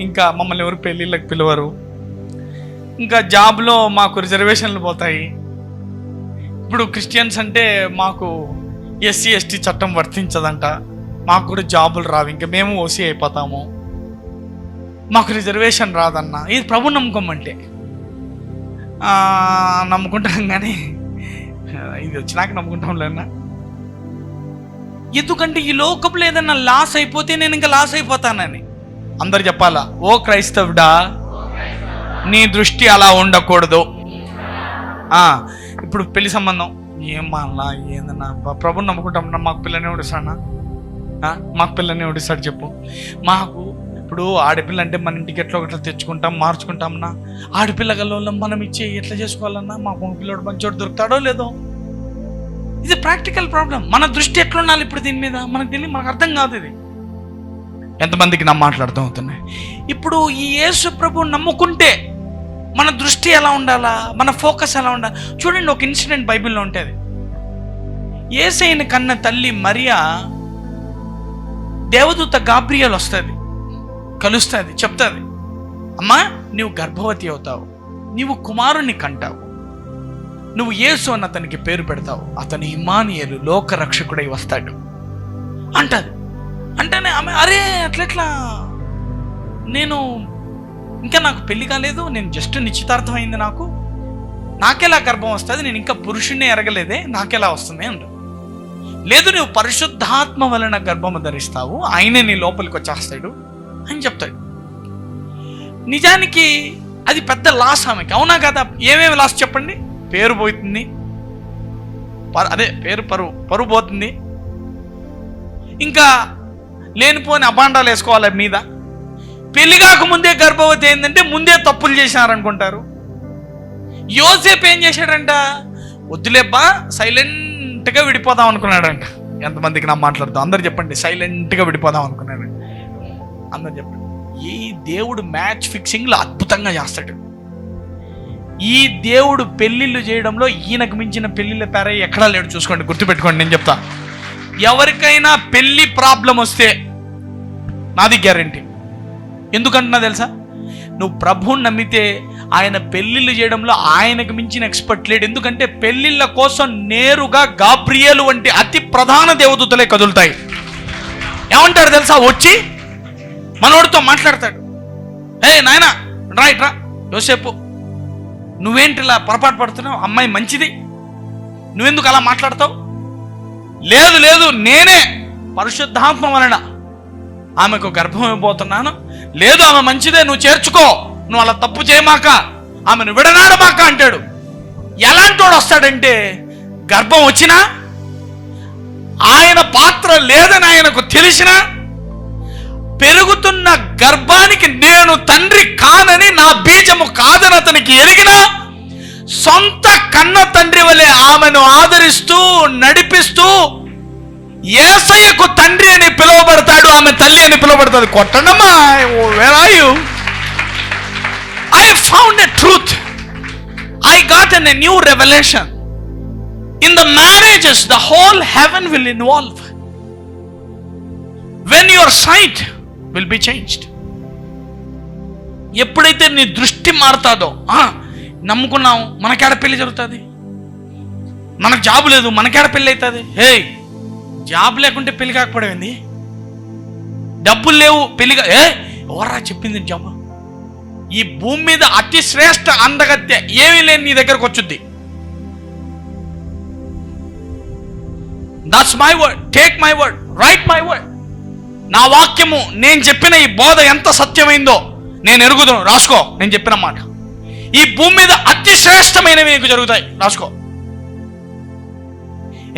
ఇంకా మమ్మల్ని ఎవరు పెళ్ళిళ్ళకి పిలవరు, ఇంకా జాబ్లో మాకు రిజర్వేషన్లు పోతాయి. ఇప్పుడు క్రిస్టియన్స్ అంటే మాకు SC ST చట్టం వర్తించదంట, మాకు కూడా జాబులు రావు, ఇంకా మేము ఓసీ అయిపోతాము, మాకు రిజర్వేషన్ రాదన్న. ఇది ప్రభు నమ్మకం అంటే నమ్ముకుంటాం, కానీ ఇది వచ్చినాక నమ్ముకుంటాం లేదన్నా. ఎందుకంటే ఈ లోకంలో ఏదన్నా లాస్ అయిపోతే నేను ఇంకా లాస్ అయిపోతానని. అందరు చెప్పాలా, ఓ క్రైస్తవుడా నీ దృష్టి అలా ఉండకూడదు. ఇప్పుడు పెళ్లి సంబంధం ఏమన్నా ఏందన్నా, ప్రభుని నమ్ముకుంటాం, మాకు పిల్లని ఎవడిస్తాడా, మాకు పిల్లని ఎవడిస్తాడు చెప్పు. మాకు ఇప్పుడు ఆడపిల్ల అంటే మన ఇంటికి ఎట్లా ఒకట్లా తెచ్చుకుంటాం, మార్చుకుంటామన్నా. ఆడపిల్ల గల్లోళ్ళం మనం ఇచ్చి ఎట్లా చేసుకోవాలన్నా, మాకు పిల్లడు మంచోడు దొరుకుతాడో లేదో. ఇది ప్రాక్టికల్ ప్రాబ్లం. మన దృష్టి ఎట్లా ఉండాలి ఇప్పుడు దీని మీద మనకు తెలియదు, మనకు అర్థం కాదు ఇది. ఎంతమందికి నా మాట్లాడుతూ అవుతున్నాయి? ఇప్పుడు ఈ యేసు ప్రభు నమ్ముకుంటే మన దృష్టి ఎలా ఉండాలా, మన ఫోకస్ ఎలా ఉండాలి? చూడండి, ఒక ఇన్సిడెంట్ బైబిల్లో ఉంటుంది. యేసయ్యని కన్న తల్లి మరియా దేవదూత గాబ్రియల్ వస్తుంది, కలుస్తుంది, చెప్తుంది, అమ్మా నువ్వు గర్భవతి అవుతావు, నీవు కుమారుణ్ణి కంటావు, నువ్వు యేసు అని అతనికి పేరు పెడతావు, అతను ఇమ్మానుయేలు, లోక రక్షకుడై వస్తాడు అంటది. అంటేనే ఆమె అరే అట్లెట్లా, నేను ఇంకా నాకు పెళ్లి కాలేదు, నేను జస్ట్ నిశ్చితార్థం అయింది, నాకెలా గర్భం వస్తుంది, నేను ఇంకా పురుషుణ్ణి ఎరగలేదే, నాకెలా వస్తుంది అంట. లేదు నువ్వు పరిశుద్ధాత్మ వలన గర్భము ధరిస్తావు, ఆయనే నీ లోపలికి వచ్చేస్తాడు అని చెప్తాడు. నిజానికి అది పెద్ద లాస్ ఆమెకి, అవునా కదా? ఏమేమి లాస్ చెప్పండి? పేరు పోతుంది, అదే పేరు పరువు పోతుంది, ఇంకా లేనిపోని అబాండాలు వేసుకోవాలి మీద. పెళ్లి కాకముందే గర్భవతి ఏంటంటే ముందే తప్పులు చేసినారనుకుంటారు. యోసేపు ఏం చేశాడంట, వద్దులేబ్బా సైలెంట్గా విడిపోదాం అనుకున్నాడంట. ఎంతమందికి నా మాట్లాడుతాం? అందరు చెప్పండి, సైలెంట్గా విడిపోదాం అనుకున్నాడు. అందరు చెప్పండి. ఈ దేవుడు మ్యాచ్ ఫిక్సింగ్లో అద్భుతంగా చేస్తాడు. ఈ దేవుడు పెళ్ళిళ్ళు చేయడంలో ఈయనకు మించిన పెళ్ళిళ్ళ పేర ఎక్కడా లేడు. చూసుకోండి, గుర్తుపెట్టుకోండి. నేను చెప్తా, ఎవరికైనా పెళ్లి ప్రాబ్లం వస్తే నాది గ్యారంటీ. ఎందుకంటున్నా తెలుసా? నువ్వు ప్రభువుని నమ్మితే ఆయన పెళ్ళిళ్ళు చేయడంలో ఆయనకు మించిన ఎక్స్పర్ట్ లేడు. ఎందుకంటే పెళ్ళిళ్ళ కోసం నేరుగా గాబ్రియేలు వంటి అతి ప్రధాన దేవదూతలే కదులుతాయి. ఏమంటారు తెలుసా? వచ్చి మనోడితో మాట్లాడతాడు, ఏ నాయనా రా యోసేపు, నువ్వేంటి ఇలా పొరపాటు పడుతున్నావు, అమ్మాయి మంచిది, నువ్వెందుకు అలా మాట్లాడతావు? లేదు నేనే పరిశుద్ధాత్మ వలన ఆమెకు గర్భం ఇవ్వబోతున్నాను, లేదు ఆమె మంచిదే, నువ్వు చేర్చుకో, నువ్వు అలా తప్పు చేయమాక, ఆమెను విడనాడమాక అంటాడు. ఎలాంటి వాడు వస్తాడంటే, గర్భం వచ్చినా ఆయన పాత్ర లేదని ఆయనకు తెలిసినా, పెరుగుతున్న గర్భానికి నేను తండ్రి కానని, నా బీజము కాదని అతనికి ఎరిగినా, సొంత కన్న తండ్రి వలె ఆమెను ఆదరిస్తూ నడిపిస్తూ యేసయ్యకు తండ్రి అని పిలువబడతాడు, ఆమె తల్లి అని పిలువబడతాడు. కొట్టడమ్మా, where are you? I found a truth. I got a new revelation. In the marriages, the whole heaven will involve. When your sight will be changed. ఎప్పుడైతే నీ దృష్టి మారుతాదో, నమ్ముకున్నాం మనకేడ పెళ్లి జరుగుతుంది, మనకు జాబు లేదు మనకేడ పెళ్ళి అవుతుంది. హే, జాబ్ లేకుంటే పెళ్లి కాకపోయింది, డబ్బులు లేవు పెళ్లిగా, ఎవరా చెప్పింది జాబు? ఈ భూమి మీద అతి శ్రేష్ఠ అందగత్య ఏమీ లేని నీ దగ్గరకు వచ్చుద్ది. That's my word, take my word, write my word. నా వాక్యము, నేను చెప్పిన ఈ బోధ ఎంత సత్యమైందో నేను ఎరుగుదును, రాసుకో. నేను చెప్పిన మాట, ఈ భూమి మీద అతి శ్రేష్టమైనవి నీకు జరుగుతాయి, రాసుకో.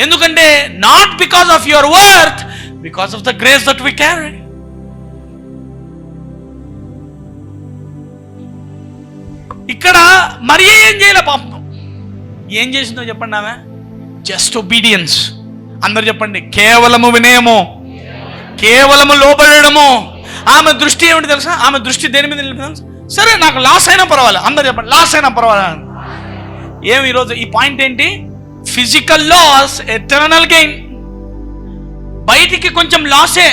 ఎందుకంటే not because of your worth, because of the grace that we carry. ఇక్కడ మరి ఏం చేయలే పాపం. ఏం చేసిందో చెప్పండి ఆమె? Just obedience. అందరు చెప్పండి, కేవలము వినయము, కేవలము లోబడము. ఆమె దృష్టి ఏమిటి తెలుసా? ఆమె దృష్టి దేని మీద తెలుసా? సరే నాకు లాస్ అయినా పర్వాలేదు, అందరు చెప్పండి లాస్ అయినా పర్వాలేదు. ఏమి ఈరోజు ఈ పాయింట్ ఏంటి? Physical loss, eternal gain. బయటికి కొంచెం లాసే,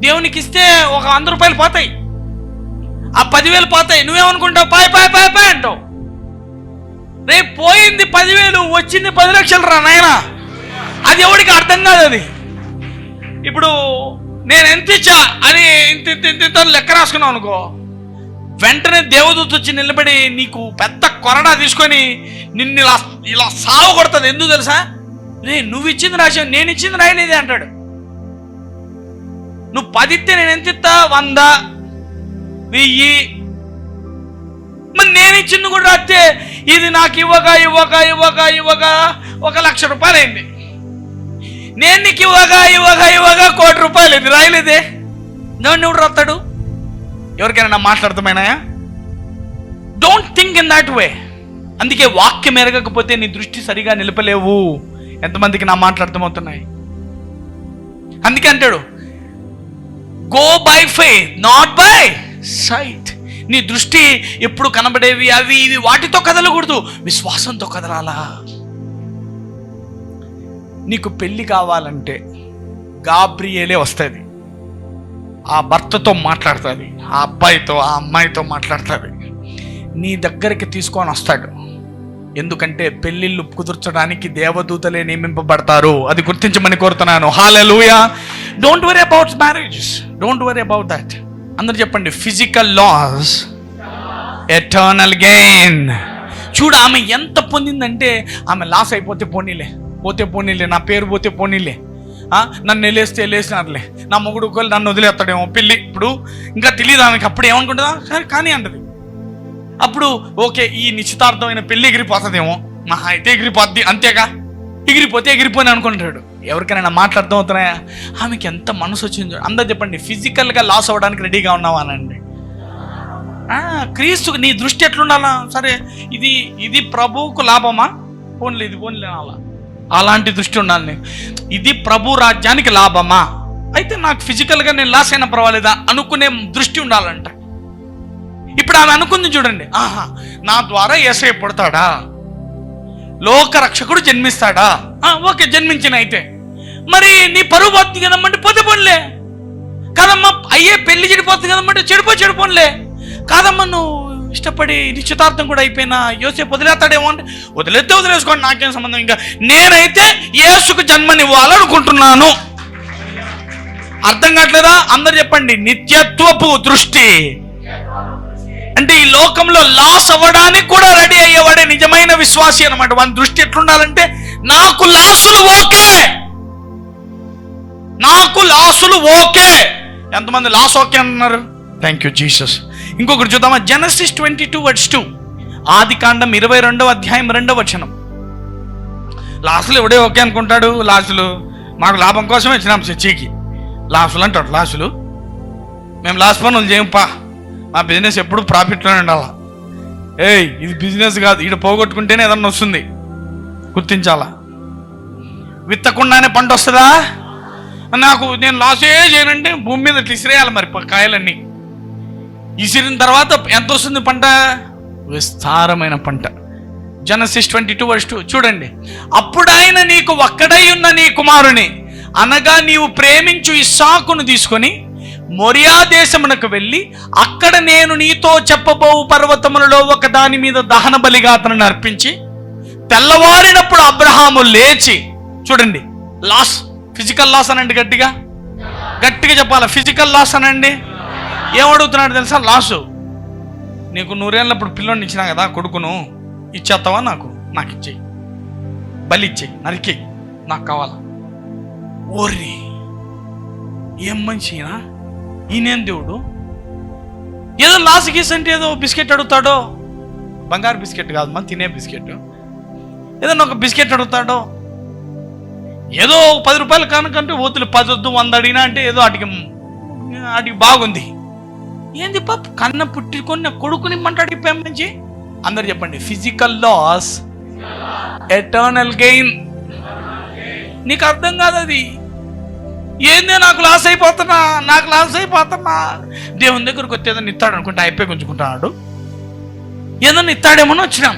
దేవునికి ఇస్తే ఒక 100 రూపాయలు పోతాయి, ఆ 10,000 పోతాయి. నువ్వేమనుకుంటావు? పాయ్ పాయ్ పాయ్ పాయ్ అంటావు. రేపు పోయింది 10,000, వచ్చింది 10 లక్షలు రా నాయనా. అది ఎవడికి అర్థం కాదు. అది ఇప్పుడు నేను ఎంత ఇచ్చా అని ఇంత లెక్క రాసుకున్నావు అనుకో, వెంటనే దేవదూత వచ్చి నిలబడి నీకు పెద్ద కొరడా తీసుకొని నిన్ను ఇలా సాగు కొడుతుంది. ఎందుకు తెలుసా? నువ్వు ఇచ్చింది రాశావు, నేను ఇచ్చింది రాయలేదే అంటాడు. నువ్వు 10 ఇస్తే నేను ఎంత ఇస్తా? 100, 1000. మరి నేను ఇచ్చింది కూడా రాస్తే ఇది నాకు ఇవ్వగా 1,00,000 రూపాయలు అయింది. నేను నీకు ఇవ్వగా 1,00,000 రూపాయలు అయింది, రాయలేదే. నువ్వు రాస్తాడు. ఎవరికైనా మాట్లాడుతామైనాయా? Don't think in that way. అందుకే వాక్యం ఎరగకపోతే నీ దృష్టి సరిగా నిలపలేవు. ఎంతమందికి నా మాట్లాడుతామవుతున్నాయి? అందుకే అంటాడు, go by faith not by sight. నీ దృష్టి ఎప్పుడు కనబడేవి అవి ఇవి వాటితో కదలకూడదు, విశ్వాసంతో కదలాలా. నీకు పెళ్లి కావాలంటే గాబ్రియేలే వస్తుంది, ఆ భర్తతో మాట్లాడుతుంది, ఆ అబ్బాయితో ఆ అమ్మాయితో మాట్లాడుతుంది, నీ దగ్గరికి తీసుకొని వస్తాడు. ఎందుకంటే పెళ్ళిళ్ళు కుదుర్చడానికి దేవదూతలే నియమింపబడతారు. అది గుర్తించమని కోరుతున్నాను. Hallelujah. Don't worry about marriages, don't worry about that. అందరు చెప్పండి, ఫిజికల్ లాస్, ఎటర్నల్ గెయిన్. చూడు ఆమె ఎంత పొందిందంటే, ఆమె లాస్ అయిపోతే పోనీలే, నా పేరు పోతే పోనీలే, నన్ను వెళ్ళేసినారులే, నా మొగుడు నన్ను వదిలేస్తాడేమో, పెళ్ళి ఇప్పుడు ఇంకా తెలియదు ఆమెకి. అప్పుడు ఏమనుకుంటుందా? సరే కానీ అంటది. అప్పుడు ఓకే, ఈ నిశ్చితార్థమైన పెళ్ళి ఎగిరిపోతుందేమో, మహా అయితే ఎగిరిపోద్ది, అంతేగా, ఎగిరిపోతే ఎగిరిపోని అనుకుంటాడు. ఎవరికైనా మాట్లాడుతూ అవుతున్నాయా? ఆమెకి ఎంత మనసు వచ్చిందో. అందరు చెప్పండి, ఫిజికల్గా లాస్ అవ్వడానికి రెడీగా ఉన్నావా అనండి. క్రీస్తుకు నీ దృష్టి ఎట్లుండాలా? సరే ఇది ప్రభువుకు లాభమా? పోన్లే, ఇది పోన్లే, అలాంటి దృష్టి ఉండాలి. ఇది ప్రభు రాజ్యానికి లాభమా? అయితే నాకు ఫిజికల్గా నేను లాస్ అయినా పర్వాలేదా అనుకునే దృష్టి ఉండాలంట. ఇప్పుడు ఆమె అనుకుంది చూడండి, నా ద్వారా యేసయ్య పుడతాడా, లోక రక్షకుడు జన్మిస్తాడా? ఓకే, జన్మించిన అయితే మరి నీ పరువు పోతుంది కదమ్మంటే పోతే పోన్లే, కాదమ్మా అయ్యే పెళ్లి చెడిపోతుంది కదమ్మంటే చెడిపోన్లే, కాదమ్మా నువ్వు ఇష్టపడి నిశ్చితార్థం కూడా అయిపోయినా యోసేపు వదిలేస్తాడేమో అంటే వదిలేసుకోండి, నాకేం సంబంధం. ఇంకా నేనైతే యేసుకు జన్మనివ్వాలనుకుంటున్నాను. అర్థం కావట్లేదా? అందరు చెప్పండి, నిత్యత్వపు దృష్టి. అంటే ఈ లోకంలో లాస్ అవ్వడానికి కూడా రెడీ అయ్యేవాడే నిజమైన విశ్వాసి అనమాట. వాని దృష్టి ఎట్లుండాలంటే, నాకు లాసులు ఓకే. ఎంతమంది లాస్ ఓకే అన్నారు? Thank you Jesus. ఇంకొకటి చూద్దామా? జెనసిస్ 22:2. ఆదికాండం 22వ అధ్యాయం 2వ వచనం. లాసులు ఎవడే ఓకే అనుకుంటాడు? లాసులు మాకు లాభం కోసమే వచ్చినాం చర్చికి. లాసులు అంటాడు. లాసులు మేము లాస్ పనులు చేయంపా, మా బిజినెస్ ఎప్పుడు ప్రాఫిట్లోనే ఉండాలా. ఇది బిజినెస్ కాదు, ఇక్కడ పోగొట్టుకుంటేనే ఏదన్నా వస్తుంది, గుర్తించాలా. విత్తకుండానే పంట వస్తుందా? నేను లాసే చేయనంటే భూమి మీద ఇట్లా ఇసిరేయాలి మరి కాయలన్నీ. ఇసిరిన తర్వాత ఎంత వస్తుంది పంట? విస్తారమైన పంట. జెనసిస్ 22:2 చూడండి. అప్పుడు ఆయన నీకు ఒక్కడై ఉన్న నీ కుమారుని అనగా నీవు ప్రేమించు ఇస్సాకును తీసుకొని మొరియా దేశమునకు వెళ్ళి అక్కడ నేను నీతో చెప్పబోవు పర్వతములలో ఒక దాని మీద దహన బలిగా అతను అర్పించి తెల్లవారినప్పుడు అబ్రహాము లేచి, చూడండి, లాస్, ఫిజికల్ లాస్ అనండి, గట్టిగా చెప్పాలి, ఫిజికల్ లాస్ అనండి. ఏమడుగుతున్నాడు తెలుసా? లాసు. నీకు 100 ఏళ్ళప్పుడు పిల్లోని ఇచ్చినా కదా, కొడుకును ఇచ్చేస్తావా? నాకు ఇచ్చేయి, బలి ఇచ్చేయి, నరికేయి, నాకు కావాలా. ఓర్రి, ఏం మనిషినా ఈయనేం దేవుడు? ఏదో లాస్ గీస్ అంటే ఏదో బిస్కెట్ అడుగుతాడో, బంగారు బిస్కెట్ కాదు మనం తినే బిస్కెట్, ఏదన్నా ఒక బిస్కెట్ అడుగుతాడో, ఏదో 10 రూపాయలు కానుకంటే ఓతులు 10 వద్దు 100 అడిగినా అంటే ఏదో వాటికి బాగుంది. ఏంది పాప, కన్న పుట్టుకొని కొడుకుని మంటాడు మంచి. అందరు చెప్పండి, ఫిజికల్ లాస్, ఎటర్నల్ గెయిన్. నీకు అర్థం కాదు అది. ఏందే నాకు లాస్ అయిపోతున్నా. దేవుని దగ్గరకు వచ్చి ఏదన్నా ఇస్తాడు అనుకుంటే అయిపోయి గుంజుకుంటున్నాడు. ఏదన్నా ఇస్తాడేమో వచ్చినాం,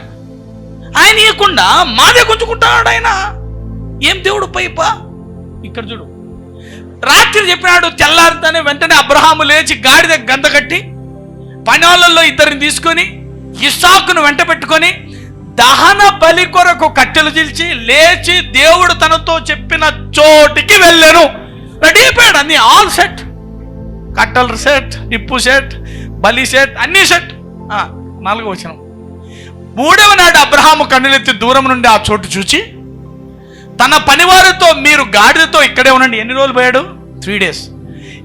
ఆయన ఇవ్వకుండా మాదే గుంజుకుంటున్నాడు ఆయన. ఏం దేవుడు పైపా? ఇక్కడ చూడు, రాత్రి చెప్పినాడు, తెల్లారితేనే వెంటనే అబ్రహాము లేచి గాడిద గంత కట్టి పనివాళ్ళల్లో 2 తీసుకొని ఇస్సాకును వెంట పెట్టుకొని దహన బలి కొరకు కట్టెలు చిల్చి లేచి దేవుడు తనతో చెప్పిన చోటికి వెళ్ళాను. రెడీ అయిపోయాడు, అన్ని ఆల్ సెట్, కట్టెలు సెట్, నిప్పు సెట్, బలి సెట్, అన్ని సెట్. 4వ వచనం. 3వ నాడు అబ్రహాము కన్నులెత్తి దూరం నుండి ఆ చోటు చూచి తన పనివారితో, మీరు గాడిదతో ఇక్కడే ఉండండి. ఎన్ని రోజులు పోయాడు? 3 days.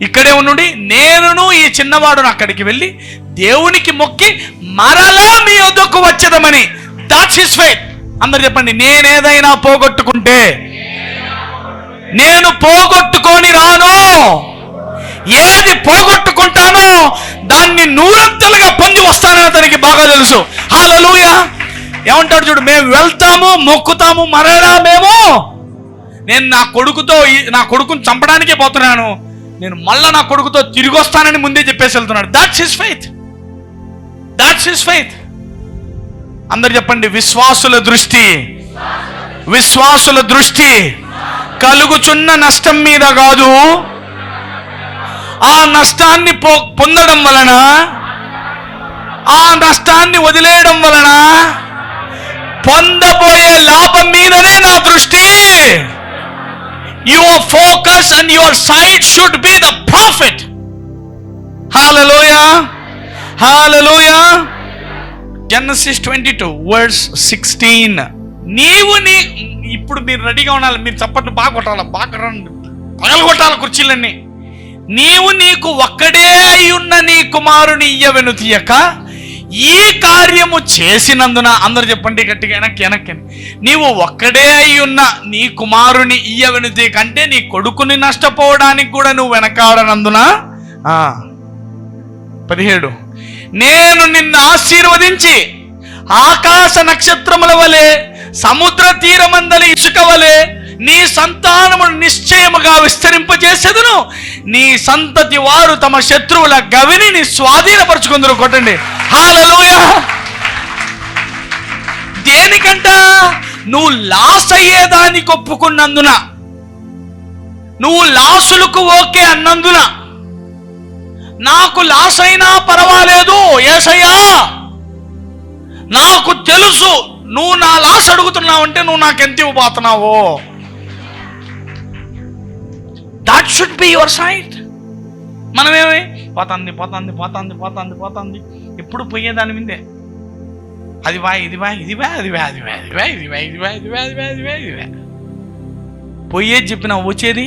ఇక్కడే ఉండి నేనును ఈ చిన్నవాడును అక్కడికి వెళ్ళి దేవునికి మొక్కి మరలా మీ వద్దకు వచ్చేదమని. That's his faith. అందరు చెప్పండి, నేనేదైనా పోగొట్టుకుంటే నేను పోగొట్టుకొని రాను. ఏది పోగొట్టుకుంటానో దాన్ని 100 పొంది వస్తానని అతనికి బాగా తెలుసు. హల్లెలూయా. ఏమంటాడు చూడు, మేము వెళ్తాము, మొక్కుతాము, మరలా నేను నా కొడుకుని చంపడానికే పోతున్నాను, నేను మళ్ళా నా కొడుకుతో తిరిగి వస్తానని ముందే చెప్పేసి వెళ్తున్నాడు. That's his faith. అందరు చెప్పండి, విశ్వాసుల దృష్టి కలుగుచున్న నష్టం మీద కాదు, ఆ నష్టాన్ని పొందడం వలన, ఆ నష్టాన్ని వదిలేయడం వలన పొందబోయే లాభం మీదనే నా దృష్టి. Your focus and your sight should be the profit. Hallelujah. Genesis 22:16. ఇప్పుడు మీరు రెడీగా ఉండాలి, మీరు చప్పట్లు బాగా కొట్టాలి, పగలగొట్టాలి కుర్చీలన్నీ. నీవు నీకు ఒక్కడే అయి ఉన్న నీ కుమారుని ఇయ్యవెను తీయక ఈ కార్యము చేసినందున, అందరు చెప్పండి గట్టిగా, వెనక్కి, నీవు ఒక్కడే అయి ఉన్న నీ కుమారుని ఇయ్యవెను తీయక అంటే నీ కొడుకుని నష్టపోవడానికి కూడా నువ్వు వెనకాడనందున. 17, నేను నిన్ను ఆశీర్వదించి ఆకాశ నక్షత్రముల వలె సముద్ర తీరమందలి ఇసుక వలె నీ సంతానమును నిశ్చయముగా విస్తరింపజేసేదను. నీ సంతతి వారు తమ శత్రువుల గవిని స్వాధీనపరుచుకుందరు. కొట్టండి హల్లెలూయా. దేనికంట? నువ్వు లాస్ అయ్యేదానికి ఒప్పుకున్నందున, నువ్వు లాసులకు ఓకే అన్నందున, నాకు లాస్ అయినా పర్వాలేదు యేసయ్యా, నాకు తెలుసు నువ్వు నా లాస్ అడుగుతున్నావు అంటే నువ్వు నాకెంత ఇవ్వబోతున్నావో. That should be your sight. మనమేమి పోతుంది ఎప్పుడు పోయేదాని మీదే. అది పోయేది చెప్పినా వచ్చేది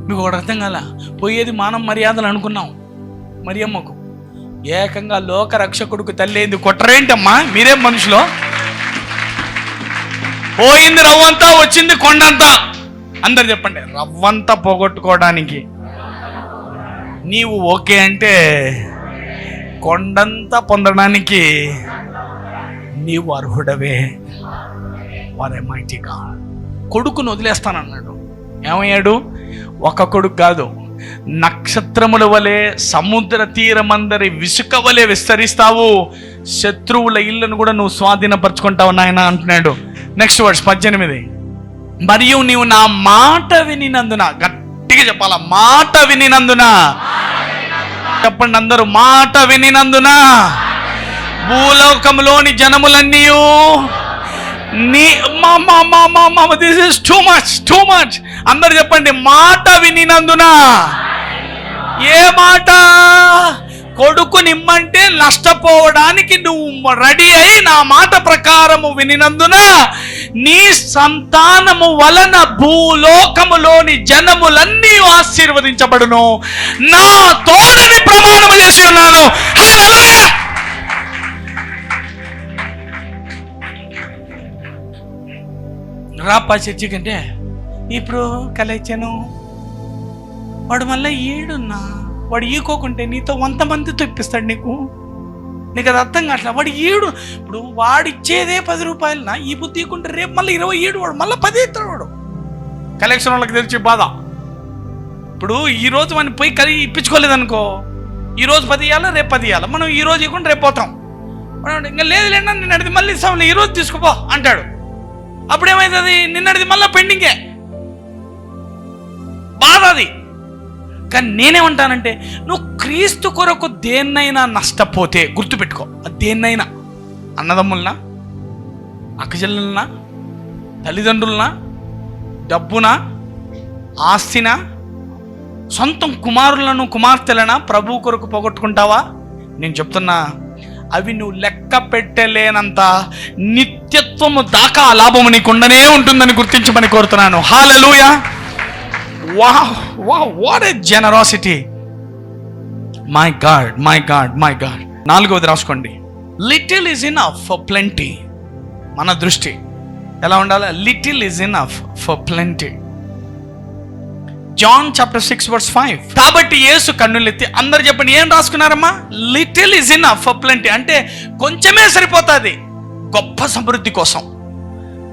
మీకు ఒకటి అర్థం కాల. పోయేది మానం మర్యాదలు అనుకున్నాం. మరియమ్మకు ఏకంగా లోక రక్షకుడికి తల్లేంది కొట్టరేంటమ్మా మీరేం మనుషులో? పోయింది రవ్వంతా, వచ్చింది కొండంతా. అందరు చెప్పండి, రవ్వంతా పోగొట్టుకోవడానికి నీవు ఓకే అంటే కొండంతా పొందడానికి నీవు అర్హుడవే. వారే మైటీ గాడ్. కొడుకును వదిలేస్తానన్నాడు. ఏమయ్యాడు? ఒక కొడుకు కాదు, నక్షత్రముల వలె సముద్ర తీరమందరి ఇసుక వలె విస్తరిస్తావు, శత్రువుల ఇళ్ళను కూడా నువ్వు స్వాధీనపరచుకుంటావు నాయన అంటున్నాడు. Next words 18. మరియు నీవు నా మాట వినినందున, గట్టిగా చెప్పాల, మాట వినినందున. చెప్పండి అందరూ, మాట వినినందున భూలోకంలోని జనములన్నీ దిస్ ఇస్ టూ మచ్. అందరు చెప్పండి, మాట వినినందున. ఏ మాట? కొడుకు నిమ్మంటే నష్టపోవడానికి నువ్వు రెడీ అయి నా మాట ప్రకారము వినినందున నీ సంతానము వలన భూలోకములోని జనములన్నీ ఆశీర్వదించబడును, నా తోడని ప్రమాణము చేసి ఉన్నాను. హల్లెలూయా. రాపా చర్చి కంటే ఇప్పుడు కలెచ్చాను. వాడు మళ్ళీ ఏడున్నా, వాడు ఈకోకుంటే నీతో 100 మందితో ఇప్పిస్తాడు. నీకు అది అర్థం కావట్లే. వాడు ఏడు, ఇప్పుడు వాడిచ్చేదే 10 రూపాయలనా, ఈ బుద్ధి ఇకుంటే రేపు మళ్ళీ 27 వాడు మళ్ళీ 10 ఇస్తాడు. వాడు కలెక్షన్ వాళ్ళకి తెలిసి బాధ. ఇప్పుడు ఈరోజు మనం పోయి ఇప్పించుకోలేదనుకో, ఈరోజు 10 ఇవ్వాలి, రేపు 10 ఇవ్వాలి. మనం ఈరోజు ఇవ్వకుండా రేపు పోతాం. ఇంకా లేదు లేండి నేను అడిగి మళ్ళీ ఇస్తాం, ఈరోజు తీసుకుపో అంటాడు. అప్పుడేమవుతుంది? నిన్నటిది మళ్ళీ పెండింగే, బాధ అది. కానీ నేనేమంటానంటే, నువ్వు క్రీస్తు కొరకు దేన్నైనా నష్టపోతే గుర్తుపెట్టుకో, దేన్నైనా, అన్నదమ్ములనా, అక్కచెల్లెలనా, తల్లిదండ్రులనా, డబ్బునా, ఆస్తినా, సొంతం కుమారులను కుమార్తెలనా ప్రభు కొరకు పోగొట్టుకుంటావా? నేను చెప్తున్నా, అవి నువ్వు లెక్క పెట్టలేనంత నిత్యత్వము దాకా ఆ లాభము నీకు ఉండనే ఉంటుందని గుర్తించమని కోరుతున్నాను. Hallelujah. Wow wow, what a generosity. My God, my God, my God. 4వది రాసుకోండి. Little is enough for plenty. మన దృష్టి ఎలా ఉండాలి? Little is enough for plenty. John chapter 6 verse 5. కాబట్టి యేసు కన్నులెత్తి, అందరు చెప్పండి, ఏం రాసుకున్నారమ్మా? Little is enough for plenty. అంటే కొంచెమే సరిపోతుంది గొప్ప సమృద్ధి కోసం.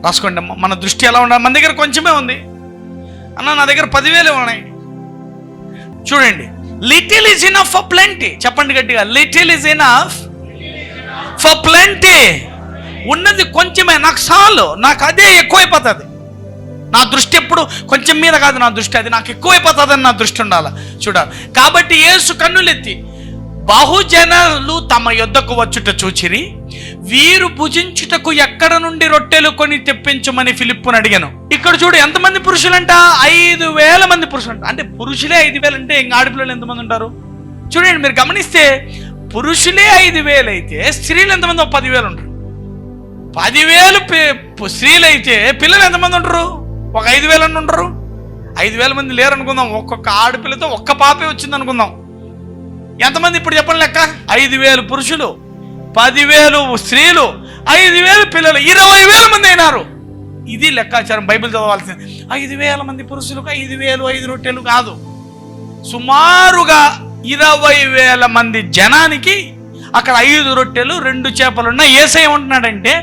రాసుకోండి అమ్మా. మన దృష్టి ఎలా ఉండాలి? మన దగ్గర కొంచెమే ఉంది అన్న, నా దగ్గర 10,000 ఉన్నాయి. చూడండి, little is enough for plenty. చెప్పండి గట్టిగా, little is enough for plenty. ఉన్నది కొంచెమే, నాకు చాలు, నాకు అదే ఎక్కువైపోతుంది. నా దృష్టి ఎప్పుడు కొంచెం మీద కాదు, నా దృష్టి అది నాకు ఎక్కువైపోతుందని నా దృష్టి ఉండాలి. చూడాలి. కాబట్టి యేసు కన్నులెత్తి, బహుజనులు తమ యొద్దకు వచ్చుట చూచిరి, వీరు భుజించుటకు ఎక్కడ నుండి రొట్టెలు కొని తెప్పించమని ఫిలిప్పుని అడిగాను. ఇక్కడ చూడు, ఎంతమంది పురుషులంట? 5,000 మంది పురుషులంట. అంటే పురుషులే 5,000 అంటే ఇంకా ఆడపిల్లలు ఎంతమంది ఉంటారు? చూడండి, మీరు గమనిస్తే పురుషులే 5,000 అయితే స్త్రీలు ఎంతమంది? 10,000 ఉంటారు. 10,000 స్త్రీలు అయితే పిల్లలు ఎంతమంది ఉంటారు? ఒక 5,000 అని ఉంటారు. 5,000 మంది లేరు అనుకుందాం. ఒక్కొక్క ఆడపిల్లతో ఒక్క పాపే వచ్చింది అనుకుందాం. ఎంతమంది ఇప్పుడు చెప్పండి లెక్క? 5,000 పురుషులు, 10,000 స్త్రీలు, 5,000 పిల్లలు, 20,000 మంది అయినారు. ఇది లెక్కాచారం. బైబిల్ చదవాల్సింది. 5,000 మంది పురుషులకు 5,000 5 రొట్టెలు కాదు, సుమారుగా 20,000 మంది జనానికి అక్కడ 5 రొట్టెలు 2 చేపలున్నా. యేసయ్య ఏమంటున్నాడంటే,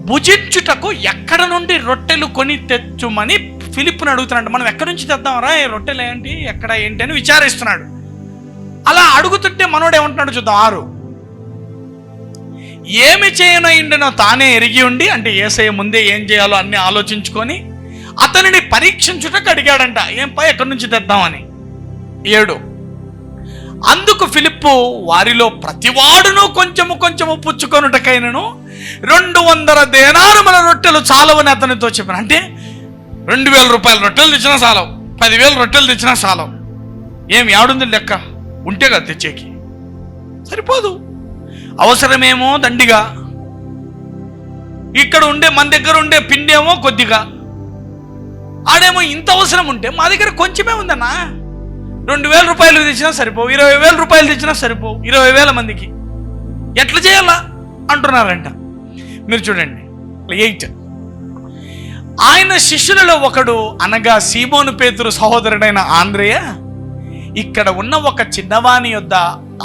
భుజించుటకు ఎక్కడ నుండి రొట్టెలు కొని తెచ్చుమని ఫిలిప్పుని అడుగుతున్నాడు. మనం ఎక్కడి నుంచి తెద్దామరా రొట్టెలు ఏంటి, ఎక్కడ ఏంటి అని విచారిస్తున్నాడు. అలా అడుగుతుంటే మనోడు ఏమంటున్నాడు చూద్దాం. 6. ఏమి చేయనో తానే ఎరిగి ఉండి, అంటే యేసయ్య ముందే ఏం చేయాలో అన్ని ఆలోచించుకొని అతనిని పరీక్షించుటకు అడిగాడంట. ఏం పై ఎక్కడి నుంచి తెద్దామని. 7. అందుకు ఫిలిప్పు, వారిలో ప్రతివాడును కొంచెము కొంచెము పుచ్చుకొనుటకైనను 200 దేనారముల రొట్టెలు చాలవని అతనితో చెప్పాను. అంటే 2,000 రూపాయల రొట్టెలు తెచ్చినా చాలవు, 10,000 రొట్టెలు తెచ్చినా చాలవు. ఏం యాడుంది లెక్క? ఉంటే కదా తెచ్చేకి, సరిపోదు. అవసరమేమో దండిగా, ఇక్కడ ఉండే మన దగ్గర ఉండే పిండి ఏమో కొద్దిగా, ఆడేమో ఇంత అవసరం ఉంటే మా దగ్గర కొంచెమే ఉందన్నా. 2,000 రూపాయలు తెచ్చినా సరిపోవు, 20,000 రూపాయలు తెచ్చినా సరిపోవు 20,000 మందికి. ఎట్లా చేయాలా అంటున్నారంట. మీరు చూడండి 8. ఆయన శిష్యులలో ఒకడు, అనగా సీమోను పేతురు సహోదరుడైన ఆంద్రేయ, ఇక్కడ ఉన్న ఒక చిన్నవాని యొద్ద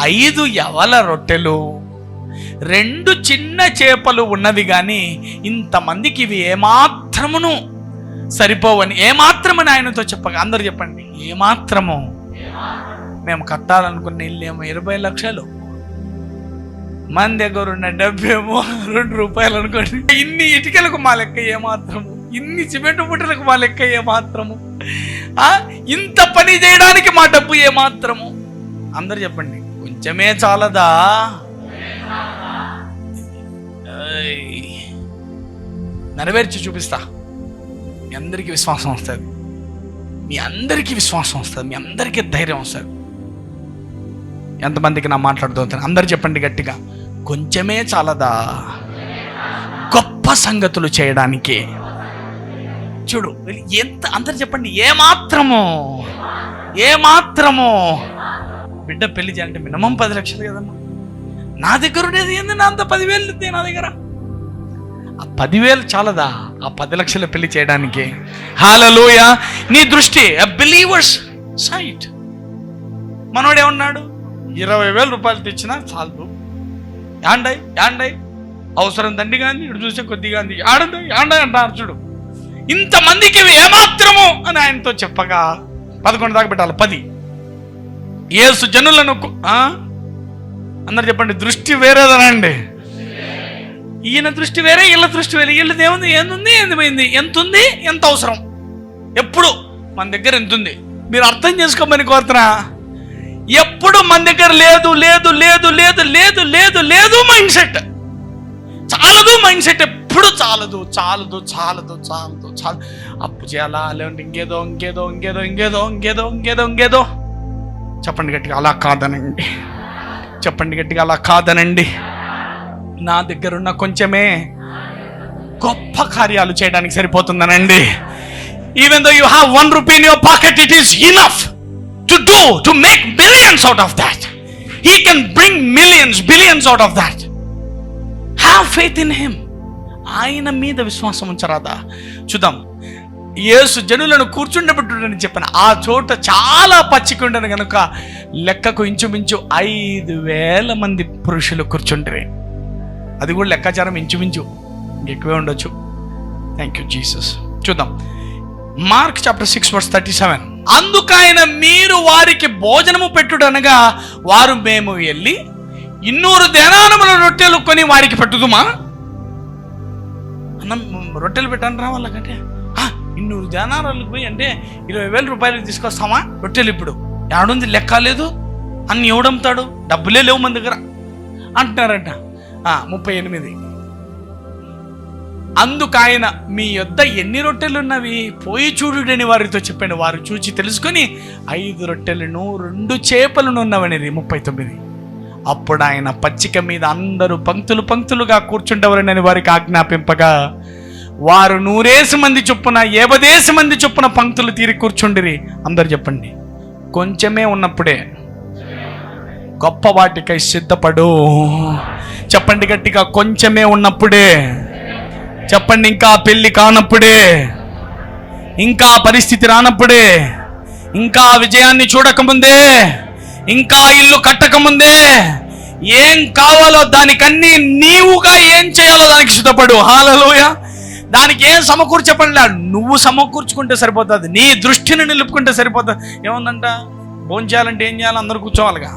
5 యవల రొట్టెలు 2 చిన్న చేపలు ఉన్నవి కానీ ఇంతమందికి ఇవి ఏమాత్రమును సరిపోవని, ఏమాత్రమని ఆయనతో చెప్పగా, అందరూ చెప్పండి ఏమాత్రము. మేము కట్టాలనుకున్న ఇల్లు ఏమో 20 లక్షలు, మన దగ్గర ఉన్న డబ్బేమో 2 రూపాయలు అనుకోండి. ఇన్ని ఇటుకలకు మా లెక్క ఏమాత్రము, ఇన్ని సిమెంట్ పుట్టలకు మా లెక్క ఏమాత్రము, ఇంత పని చేయడానికి మా డబ్బు ఏమాత్రము. అందరు చెప్పండి కొంచెమే చాలదా? నెరవేర్చి చూపిస్తా. మీ అందరికీ విశ్వాసం వస్తుంది, మీ అందరికీ విశ్వాసం వస్తుంది, మీ అందరికీ ధైర్యం వస్తుంది. ఎంతమందికి నా మాట్లాడుతూ అందరు చెప్పండి గట్టిగా, కొంచెమే చాలదా గొప్ప సంగతులు చేయడానికి. చూడు ఎంత, అందరు చెప్పండి ఏమాత్రము. ఏమాత్రము. బిడ్డ పెళ్లి చేయాలంటే మినిమం 10 లక్షలు కదమ్మా. నా దగ్గర ఉండేది ఏంది, నా అంత 10,000 ఉంది నా దగ్గర. ఆ 10,000 చాలదా ఆ 10 లక్షల పెళ్లి చేయడానికి? హల్లెలూయా. నీ దృష్టి బిలీవర్స్ సైట్. మనోడు ఏమన్నాడు, 20,000 రూపాయలు తెచ్చినా చాలు, యాండై అవసరం దండి కానీ ఇటు చూసే కొద్దిగా యాండై అంటారు. చూడు ఇంతమందికి ఏమాత్రము అని ఆయనతో చెప్పగా 11 దాకా పెట్టాలి. 10 యేసు జనులను అందరు చెప్పండి దృష్టి వేరేదనండి. ఈయన దృష్టి వేరే, వీళ్ళ దృష్టి వేరే. వీళ్ళది ఏముంది, ఏంది, ఏంది, ఎంత ఉంది, ఎంత అవసరం, ఎప్పుడు మన దగ్గర ఎంత ఉంది మీరు అర్థం చేసుకోమని కోరుతున్నా. ఎప్పుడు మన దగ్గర లేదు లేదు లేదు లేదు లేదు లేదు లేదు మైండ్ సెట్, చాలదు మైండ్ సెట్, ఎప్పుడు చాలదు చాలదు చాలదు చాలదు చాలు. అప్పు చేయాలా, లేదంటే ఇంకేదో ఇంకేదో ఇంకేదో ఇంకేదో ఇంకేదో ఇంకేదో ఇంకేదో. చెప్పండి గట్టిగా అలా కాదనండి. చెప్పండి గట్టిగా అలా కాదనండి. నా దగ్గర ఉన్న కొంచెమే గొప్ప కార్యాలు చేయడానికి సరిపోతుందనండి. Even though you have 1 rupee in your pocket, it is enough to make billions out of that. He can bring millions, billions out of that. Have faith in him. ఆయన మీద విశ్వాసం ఉంచరాదా? చూద్దాం. యేసు జనులను కూర్చుండబెట్టుడని చెప్పాను. ఆ చోట చాలా పచ్చికుండను కనుక లెక్కకు ఇంచుమించు 5,000 మంది పురుషులు కూర్చుంటారు. అది కూడా లెక్కాచారం ఇంచుమించు ఎక్కువే ఉండొచ్చు. Thank you Jesus. చూద్దాం మార్క్ చాప్టర్ 6:37. అందుకైన మీరు వారికి భోజనము పెట్టుడనగా వారు మేము వెళ్ళి 200 దేనారముల రొట్టెలు కొని వారికి పెట్టుదుమా? అన్నం రొట్టెలు పెట్టాను రా వాళ్ళకంటే 200 దేనారాలకు పోయి అంటే 20,000 రూపాయలు తీసుకొస్తామా రొట్టెలు? ఇప్పుడు ఏడుంది, లెక్క లేదు, అన్ని ఎవడమ్ముతాడు, డబ్బులే లేవు మన దగ్గర అంటున్నారంట. 38. అందుకైన మీ యొద్ద ఎన్ని రొట్టెలున్నవి పోయి చూడుడని వారితో చెప్పాను. వారు చూచి తెలుసుకొని 5 రొట్టెలను 2 చేపలను ఉన్నవని. 39. అప్పుడు ఆయన పచ్చిక మీద అందరూ పంక్తులు పంక్తులుగా కూర్చుండవరని వారికి ఆజ్ఞాపింపగా వారు 100 మంది చొప్పున 50 మంది చొప్పున పంక్తులు తీరి కూర్చుండిరి. అందరు చెప్పండి కొంచెమే ఉన్నప్పుడే గొప్ప వాటికై సిద్ధపడు. చెప్పండి గట్టిగా కొంచెమే ఉన్నప్పుడే. చెప్పండి ఇంకా పెళ్లి కానప్పుడే, ఇంకా పరిస్థితి రానప్పుడే, ఇంకా విజయాన్ని చూడకముందే, ఇంకా ఇల్లు కట్టకముందే, ఏం కావాలో దానికన్నీ నీవుగా ఏం చేయాలో దానికి సిద్ధపడు. హల్లెలూయా. దానికి ఏం సమకూర్చపడలే, నువ్వు సమకూర్చుకుంటే సరిపోతుంది, నీ దృష్టిని నిలుపుకుంటే సరిపోతుంది. ఏముందంట, భోజనం చేయాలంటే ఏం చేయాలి? అందరూ కూర్చోవాలిగా,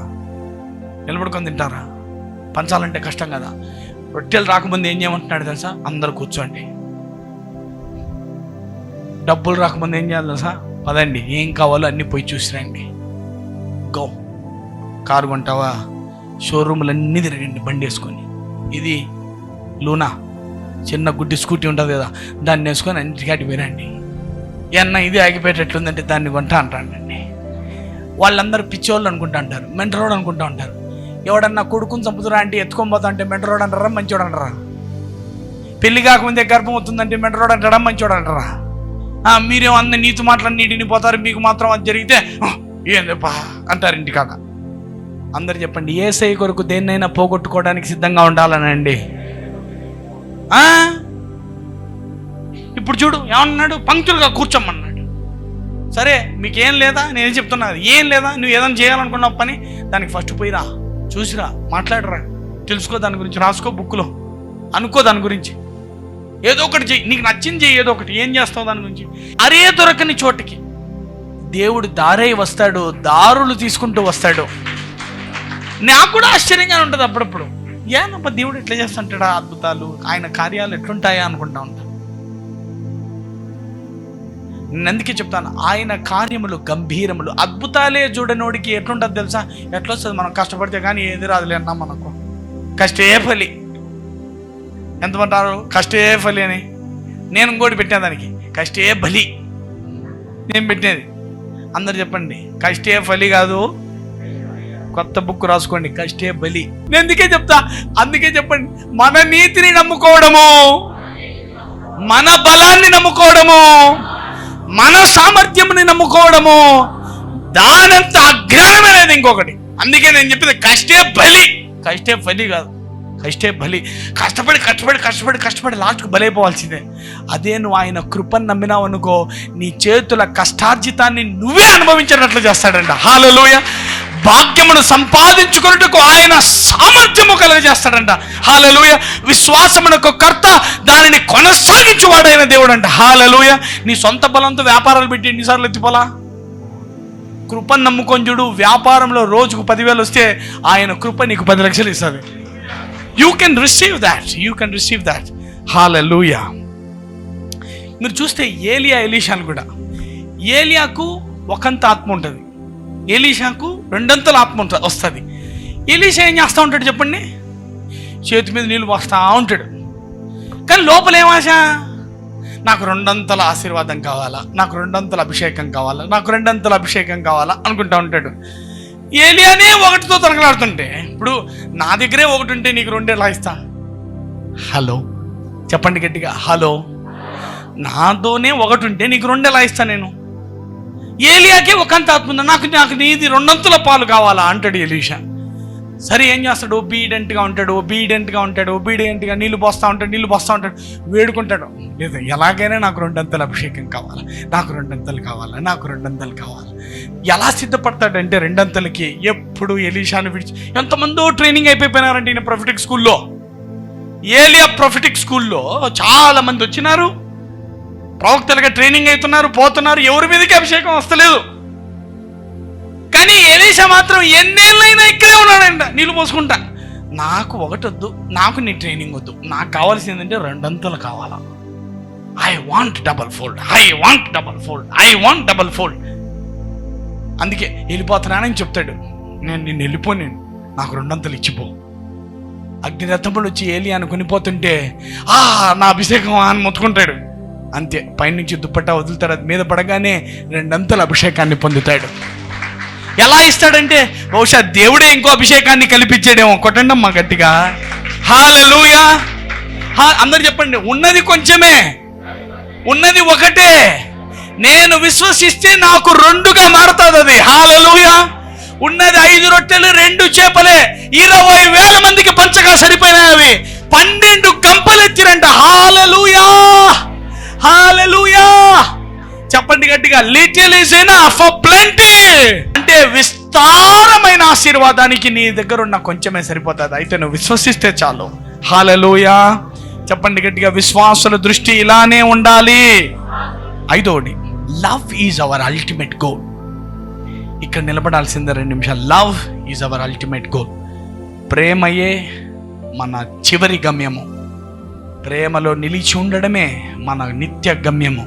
నిలబడుకొని తింటారా? పంచాలంటే కష్టం కదా. రొట్టెలు రాకముందు ఏం చేయమంటున్నాడు తెలుసా? అందరు కూర్చోండి. డబ్బులు రాకముందు ఏం చేయాలి తెలుసా? పదండి, ఏం కావాలో అన్నీ పోయి చూసిరండి. గో. కారు కొంటావా? షోరూములన్నీ తిరగండి బండి వేసుకొని. ఇది లూనా చిన్న గుడ్డి స్కూటీ ఉంటుంది కదా, దాన్ని వేసుకొని అన్నిటికీ పోయిరండి. ఏమన్నా ఇది ఆగిపోయేటట్లుందంటే దాన్ని కొంటా అంటాడండి. వాళ్ళందరూ పిచ్చోళ్ళు అనుకుంటా అంటారు, మెంటరోడు అనుకుంటా ఉంటారు. ఎవడన్నా కొడుకుని చంపుతురా అంటే ఎత్తుకొని పోతా అంటే మెంటరోడు అంటారా, మంచోడు అంటారా? పెళ్లి కాకముందే గర్భం అవుతుందంటే మెంటరోడు అంటారా, మంచోడు అంటారా? మీరేమో అన్న నీతి మాటలన్నిటిని పోతారు, మీకు మాత్రం అది జరిగితే ఏందప్పా అంటారు ఇంటికాక. అందరు చెప్పండి యేసయ్య కొరకు దేన్నైనా పోగొట్టుకోవడానికి సిద్ధంగా ఉండాలనండి. ఇప్పుడు చూడు ఏమన్నాడు, పంక్తులుగా కూర్చోమన్నాడు. సరే మీకేం లేదా, నేను చెప్తున్నా ఏం లేదా, నువ్వు ఏదైనా చేయాలనుకున్న పని దానికి ఫస్ట్ పోయిరా, చూసిరా, మాట్లాడరా, తెలుసుకో, దాని గురించి రాసుకో బుక్లో, అనుకో దాని గురించి, ఏదో ఒకటి చెయ్యి, నీకు నచ్చింది చెయ్యి, ఏదో ఒకటి. ఏం చేస్తావు దాని గురించి? అరే దొరకని చోటుకి దేవుడు దారై వస్తాడు, దారులు తీసుకుంటూ వస్తాడు. నాకు కూడా ఆశ్చర్యంగా ఉంటుంది అప్పుడప్పుడు, ఏనప్ప దేవుడు ఎట్లా చేస్తుంటాడా అద్భుతాలు, ఆయన కార్యాలు ఎట్లుంటాయా అనుకుంటా ఉంటాను. నేను అందుకే చెప్తాను, ఆయన కార్యములు గంభీరములు. అద్భుతాలే చూడనోడికి ఎట్లుంటుంది తెలుసా? ఎట్లా వస్తుంది? మనం కష్టపడితే కానీ ఏది రాదులే అన్నా మనకు. కష్టే ఫలి ఎంతమంటారు? కష్టే ఫలి అని నేను ఇంకోటి పెట్టాను దానికి, కష్టే బలి నేను పెట్టేది. అందరు చెప్పండి, కష్టే ఫలి కాదు, కొత్త బుక్ రాసుకోండి, కష్టే బలి. నేను అందుకే చెప్పండి, మన నీతిని నమ్ముకోవడము, మన బలాన్ని నమ్ముకోవడము, మన సామర్థ్యముని నమ్ముకోవడము, దానంత అజ్ఞానమే లేదు ఇంకొకటి. అందుకే నేను చెప్పింది కష్టే బలి, కష్టే బలి కాదు, కష్టే బలి. కష్టపడి లాస్ట్కు బలైపోవాల్సిందే. అదే నువ్వు ఆయన కృపను నమ్మినావు అనుకో, నీ చేతుల కష్టార్జితాన్ని నువ్వే అనుభవించినట్లు చేస్తాడంట. హల్లెలూయా. భాగ్యమును సంపాదించుకున్నట్టుకు ఆయన సామర్థ్యము కలుగజేస్తాడంట. హల్లెలూయా. విశ్వాసమునకు కర్త, దానిని కొనసాగించువాడైన దేవుడు అంట. హల్లెలూయా. నీ సొంత బలంతో వ్యాపారాలు పెట్టి ఎన్నిసార్లు ఎత్తిపోలా? కృపను నమ్ముకొని చూడు. వ్యాపారంలో రోజుకు 10,000 వస్తే ఆయన కృప నీకు 10 లక్షలు ఇస్తుంది. You can receive that. Hallelujah. మీరు చూస్తే ఎలీషాను కూడా, ఏలియాకు ఒకంత ఆత్మ ఉంటుంది, ఎలీషాకు 2 ఆత్మ వస్తుంది. ఎలీషా ఏం చేస్తూ ఉంటాడు చెప్పండి? చేతి మీద నీళ్ళు పోస్తూ ఉంటాడు, కానీ లోపల ఏం ఆశ? నాకు 2 ఆశీర్వాదం కావాలా, నాకు 2 అభిషేకం కావాలా, నాకు 2 అభిషేకం కావాలా అనుకుంటా ఉంటాడు. ఏలియానే 1తో తరగలాడుతుంటే, ఇప్పుడు నా దగ్గరే 1 ఉంటే నీకు 2 ఎలా ఇస్తా? హలో చెప్పండి గట్టిగా, హలో. నాతోనే 1 ఉంటే నీకు 2 ఎలా ఇస్తా నేను? ఏలియాకే ఒకంత ఆత్మ ఉంది, నాకు నీది 2 పాలు కావాలా అంటాడు ఎలీషా. సరే ఏం చేస్తాడు? ఒబీడియంట్గా ఉంటాడు, నీళ్ళు పోస్తూ ఉంటాడు, వేడుకుంటాడు, లేదు ఎలాగైనా నాకు 2 అభిషేకం కావాలా, నాకు 2 కావాలా. ఎలా సిద్ధపడతాడంటే 2 ఎప్పుడు ఎలీషాను విడిచి. ఎంతమందో ట్రైనింగ్ అయిపోయినారంటే ఈయన ప్రొఫెటిక్ స్కూల్లో, ఏలియా ప్రొఫెటిక్ స్కూల్లో చాలా మంది వచ్చినారు, ప్రవక్తలుగా ట్రైనింగ్ అవుతున్నారు, పోతున్నారు, ఎవరి మీదకి అభిషేకం వస్తలేదు. కానీ ఎలీషా మాత్రం ఎన్నేళ్ళైనా ఇక్కడే ఉన్నాడంట, నీళ్ళు పోసుకుంటా. నాకు 1 వద్దు, నాకు నీ ట్రైనింగ్ వద్దు, నాకు కావాల్సింది అంటే 2 కావాలా. I want double fold. అందుకే వెళ్ళిపోతున్నానని చెప్తాడు. నేను నిన్ను వెళ్ళిపోను, నాకు 2 ఇచ్చిపో. అగ్నిరథములు వచ్చి ఏలియాను కొనిపోతుంటే నా అభిషేకం అని మొత్తుకుంటాడు. అంతే, పైనుంచి దుప్పట్టా వదులుతాడు, అది మీద పడగానే 2 అభిషేకాన్ని పొందుతాడు. ఎలా ఇస్తాడంటే బహుశా దేవుడే ఇంకో అభిషేకాన్ని కల్పించాడేమో. కొట్టండమ్మా గట్టిగా, హల్లెలూయా. అందరు చెప్పండి, ఉన్నది కొంచెమే, ఉన్నది 1. నేను విశ్వసిస్తే నాకు 2గా మారుతుంది అది. హల్లెలూయా. ఉన్నది 5 రొట్టెలు 2 చేపలే, 20,000 మందికి పంచగా సరిపోయినాయి. అవి 12 గంపలెత్తిరంట. హల్లెలూయా. చెప్పండి గట్టిగా, little is enough for plenty. అంటే విస్తారమైన ఆశీర్వాదానికి నీ దగ్గర ఉన్న కొంచెమే సరిపోతుంది, అయితే నువ్వు విశ్వసిస్తే చాలు. హల్లెలూయా. చెప్పండి గట్టిగా, విశ్వాసుల దృష్టి ఇలానే ఉండాలి. 5వది, love is our ultimate goal. ఇక్కడ నిలబడాల్సిందే 2 నిమిషాలు. Love is our ultimate goal. ప్రేమయే మన చివరి గమ్యము. ప్రేమలో నిలిచి ఉండడమే మన నిత్య గమ్యము.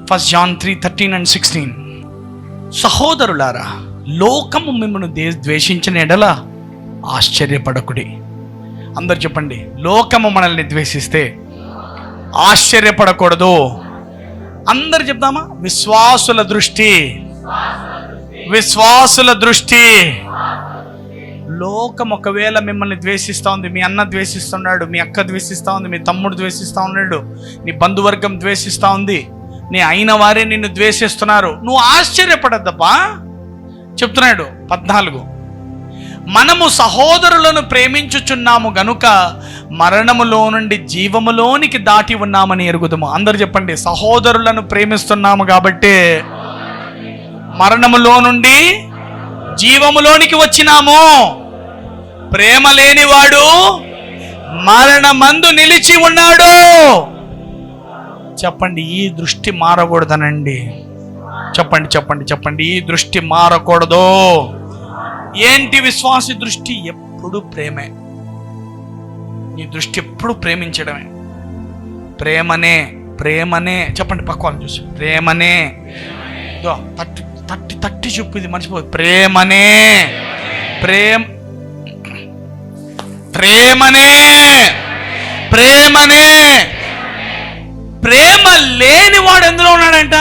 1 John 3:13 and 16. సహోదరులారా, లోకము మిమ్మల్ని ద్వేషించిన ఎడల ఆశ్చర్యపడకుడి. అందరు చెప్పండి, లోకము మనల్ని ద్వేషిస్తే ఆశ్చర్యపడకూడదు. అందరు చెప్తామా? విశ్వాసుల దృష్టి. లోకం ఒకవేళ మిమ్మల్ని ద్వేషిస్తూ ఉంది, మీ అన్న ద్వేషిస్తున్నాడు, మీ అక్క ద్వేషిస్తూ ఉంది, మీ తమ్ముడు ద్వేషిస్తూ ఉన్నాడు, నీ బంధువర్గం ద్వేషిస్తూ ఉంది, నీ అయిన వారే నిన్ను ద్వేషిస్తున్నారు, నువ్వు ఆశ్చర్యపడద్దబ్బా. చెప్తున్నాడు 14, మనము సహోదరులను ప్రేమించుచున్నాము గనుక మరణములో నుండి జీవములోనికి దాటి ఉన్నామని ఎరుగుదుము. అందరు చెప్పండి, సహోదరులను ప్రేమిస్తున్నాము కాబట్టి మరణములో నుండి జీవములోనికి వచ్చినాము. ప్రేమ లేనివాడు మరణమందు నిలిచి ఉన్నాడు. చెప్పండి, ఈ దృష్టి మారకూడదనండి. చెప్పండి చెప్పండి చెప్పండి, ఈ దృష్టి మారకూడదు. ఏంటి విశ్వాసి దృష్టి? ఎప్పుడు ప్రేమే. నీ దృష్టి ఎప్పుడు ప్రేమించడమే. ప్రేమనే ప్రేమనే చెప్పండి, పక్క వాళ్ళని చూసి ప్రేమనే. తట్టి తట్టి తట్టి చెప్పు, ఇది మర్చిపోదు. ప్రేమనే ప్రేమనే ప్రేమనే. ప్రేమ లేనివాడు ఎందులో ఉన్నాడంట?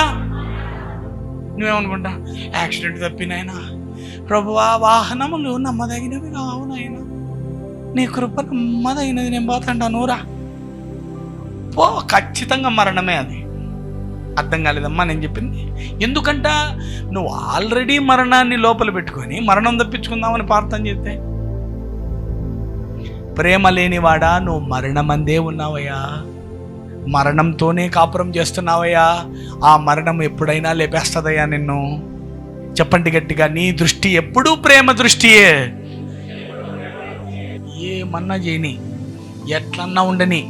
నువ్వేమనుకుంటా? యాక్సిడెంట్ తప్పినైనా ప్రభువా, వాహనములు నమ్మదగినవి కావునైనా, నీ కృప నమ్మదగినది, నేను పోతాంటా, నూరా పో. ఖచ్చితంగా మరణమే. అది అర్థం కాలేదమ్మా నేను చెప్పింది. ఎందుకంట నువ్వు ఆల్రెడీ మరణాన్ని లోపల పెట్టుకొని మరణం తప్పించుకుందామని ప్రార్థన చేస్తే, ప్రేమ లేనివాడా నువ్వు మరణమందే ఉన్నావయ్యా, మరణంతోనే కాపురం చేస్తున్నావయ్యా. ఆ మరణం ఎప్పుడైనా లేపేస్తుందయ్యా నిన్ను. చెప్పండి గట్టిగా, నీ దృష్టి ఎప్పుడూ ప్రేమ దృష్టియే. ఏమన్నా చేయని, ఎట్లన్నా ఉండని,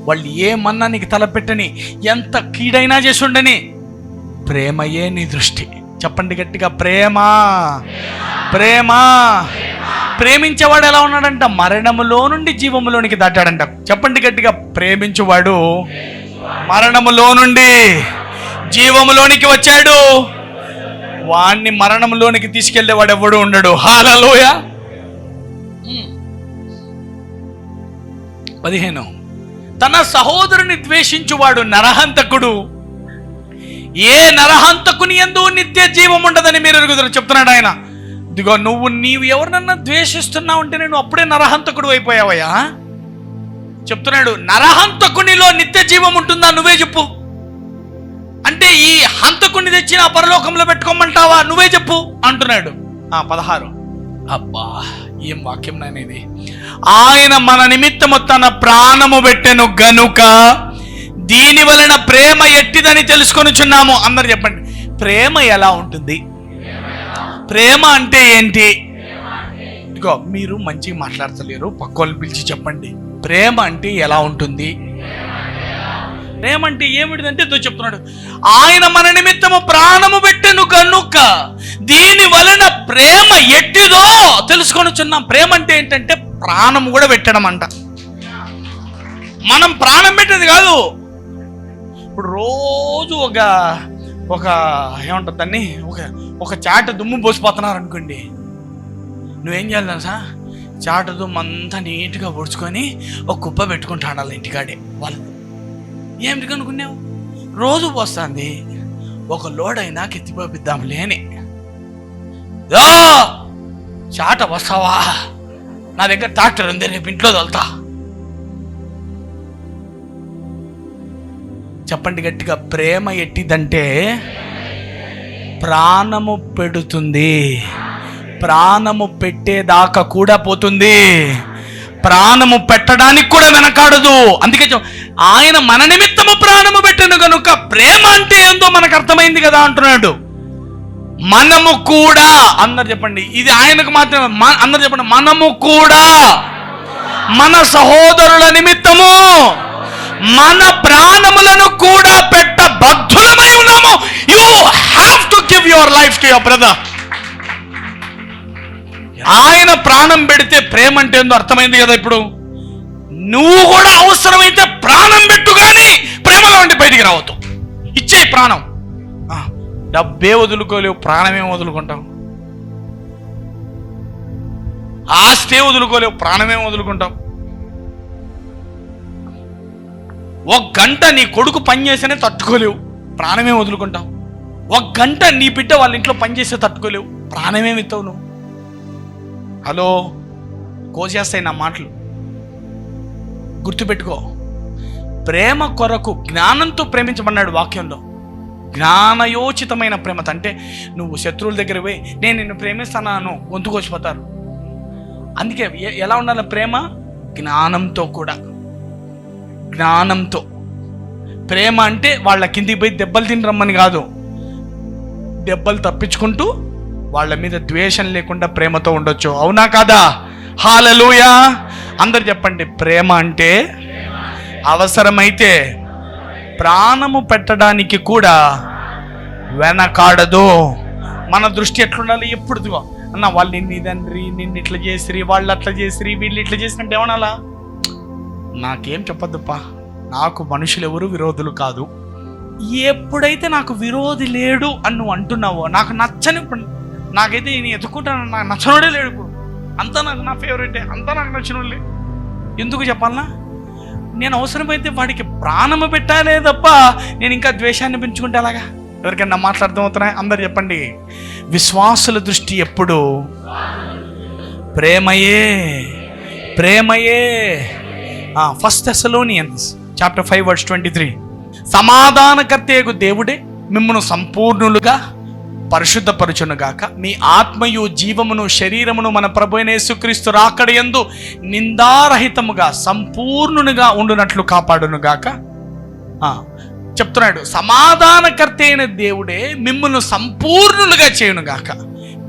వాళ్ళు ఏమన్నా నీకు తలపెట్టని, ఎంత కీడైనా చేసి ఉండని, ప్రేమయే నీ దృష్టి. చెప్పండి గట్టిగా, ప్రేమ ప్రేమ. ప్రేమించేవాడు ఎలా ఉన్నాడంట? మరణములో నుండి జీవములోనికి దాటాడంట. చెప్పండి గట్టిగా, ప్రేమించువాడు మరణములో నుండి జీవములోనికి వచ్చాడు. వాణ్ణి మరణంలోనికి తీసుకెళ్లేవాడు ఎవడు ఉండడు. హల్లెలూయా. 15, తన సహోదరుని ద్వేషించువాడు నరహంతకుడు. ఏ నరహంతకుని యందు నిత్య జీవం ఉండదని మీరు ఎరుగుదరు. చెప్తున్నాడు ఆయన. ఇదిగో నీవు ఎవరినన్నా ద్వేషిస్తున్నావు అంటే నేను అప్పుడే నరహంతకుడు అయిపోయావయ్యా. చెప్తున్నాడు, నరహంతకునిలో నిత్య జీవం ఉంటుందా? నువ్వే చెప్పు. అంటే ఈ హంతకుని తెచ్చి నా పరలోకంలో పెట్టుకోమంటావా? నువ్వే చెప్పు అంటున్నాడు. 16, అబ్బా ఏం వాక్యం నానేది. ఆయన మన నిమిత్తము తన ప్రాణము పెట్టెను గనుక దీని వలన ప్రేమ ఎట్టిదని తెలుసుకొనుచున్నాము. అందరు చెప్పండి, ప్రేమ ఎలా ఉంటుంది? ప్రేమ అంటే ఏంటి? ఇదిగో మీరు మంచిగా మాట్లాడతలేరు, పక్క వాళ్ళు పిలిచి చెప్పండి, ప్రేమ అంటే ఎలా ఉంటుంది? ప్రేమ అంటే ఏమిటిదంటే చెప్తున్నాడు, ఆయన మన నిమిత్తము ప్రాణము పెట్టెను కనుక దీని వలన ప్రేమ ఎట్టిదో తెలుసుకొనుచున్నాం. ప్రేమ అంటే ఏంటంటే ప్రాణం కూడా పెట్టడం అంట. మనం ప్రాణం పెట్టేది కాదు. ఇప్పుడు రోజు ఒక ఏమంటుంది దాన్ని, ఒక చాట దుమ్ము పోసిపోతున్నారు అనుకోండి, నువ్వేం చేయాలి తెలుసా? చాట దుమ్ము అంతా నీట్గా పొడుచుకొని ఒక కుప్ప పెట్టుకుంటాడు వాళ్ళ ఇంటికాడే. వాళ్ళు ఏమిటి కనుక్కున్నావు? రోజు పోస్తుంది, ఒక లోడైనా కెత్తిపోపిద్దాంలే అని. చాట వస్తావా? నా దగ్గర ట్రాక్టర్ ఉంది, రేపు ఇంట్లో తోలుతా. చెప్పండి గట్టిగా, ప్రేమ ఎట్టిదంటే ప్రాణము పెడుతుంది. ప్రాణము పెట్టేదాకా కూడా పోతుంది, ప్రాణము పెట్టడానికి కూడా వెనకాడదు. అందుకే ఆయన మన నిమిత్తము ప్రాణము పెట్టెను కనుక ప్రేమ అంటే ఏందో మనకు అర్థమైంది కదా అంటున్నాడు. మనము కూడా, అందరు చెప్పండి, ఇది ఆయనకు మాత్రమే. అందరు చెప్పండి, మనము కూడా మన సహోదరుల నిమిత్తము మన ప్రాణములను కూడా పెట్ట బద్ధులమై ఉన్నాము. You have to give your life to your brother. ఆయన ప్రాణం పెడితే ప్రేమ అంటే ఏందో అర్థమైంది కదా. ఇప్పుడు నువ్వు కూడా అవసరమైతే ప్రాణం పెట్టు, కానీ ప్రేమలో ఉండి బయటికి రావద్దు. ఇచ్చే ప్రాణం. డబ్బే వదులుకోలేవు, ప్రాణమే వదులుకుంటావు. ఆస్తే వదులుకోలేవు, ప్రాణమే వదులుకుంటావు. ఒక గంట నీ కొడుకు పని చేస్తేనే తట్టుకోలేవు, ప్రాణమే వదులుకుంటావు. ఒక గంట నీ బిడ్డ వాళ్ళ ఇంట్లో పని చేస్తే తట్టుకోలేవు, ప్రాణమే ఇస్తావు నువ్వు. హలో, కోసేస్తాయి నా మాటలు, గుర్తుపెట్టుకో. ప్రేమ కొరకు జ్ఞానంతో ప్రేమించమన్నాడు వాక్యంలో. జ్ఞానయోచితమైన ప్రేమ అంటే నువ్వు శత్రువుల దగ్గర పోయి నేను నిన్ను ప్రేమిస్తాను గొంతుకొచ్చిపోతారు. అందుకే ఎలా ఉండాలి ప్రేమ? జ్ఞానంతో కూడా. జ్ఞానంతో. ప్రేమ అంటే వాళ్ళ కిందికి పోయి దెబ్బలు తిని రమ్మని కాదు. దెబ్బలు తప్పించుకుంటూ వాళ్ళ మీద ద్వేషం లేకుండా ప్రేమతో ఉండొచ్చు. అవునా కాదా? హల్లెలూయా. అందరు చెప్పండి, ప్రేమ అంటే అవసరమైతే ప్రాణము పెట్టడానికి కూడా వెనకాడదు. మన దృష్టి ఎట్లుండాలి? ఎప్పుడు అన్న వాళ్ళు నిన్ను ఇదండ్రి, నిన్ను ఇట్లా చేసిరి, వాళ్ళు అట్లా చేసిరి, వీళ్ళు ఇట్లా చేసినట్టు ఏమనాలా? నాకేం చెప్పొద్దుప్పా, నాకు మనుషులు ఎవరు విరోధులు కాదు. ఎప్పుడైతే నాకు విరోధి లేడు అని నువ్వు అంటున్నావో, నాకు నచ్చని, నాకైతే నేను ఎత్తుకుంటాను, నాకు నచ్చనోడే లేడు. ఇప్పుడు అంతా నాకు నా ఫేవరెటే, అంతా నాకు నచ్చిన వాళ్ళే. ఎందుకు చెప్పాలనా? నేను అవసరమైతే వాడికి ప్రాణము పెట్టాలే తప్ప నేను ఇంకా ద్వేషాన్ని పెంచుకుంటే అలాగా? ఎవరికైనా మాట్లాడుతూ అవుతున్నాయి? అందరు చెప్పండి, విశ్వాసుల దృష్టి ఎప్పుడు ప్రేమయే, ప్రేమయే. 1 Thessalonians chapter 5 verse 23, సమాధానకర్తయగు దేవుడే మిమ్మును సంపూర్ణులుగా పరిశుద్ధపరచునుగాక, మీ ఆత్మయు జీవమును శరీరమును మన ప్రభువైన యేసుక్రీస్తు రాకడ యందు నిందారహితముగా సంపూర్ణునిగా ఉండునట్లు కాపాడునుగాక. చెప్తున్నాడు, సమాధానకర్త అయిన దేవుడే మిమ్మును సంపూర్ణులుగా చేయునుగాక,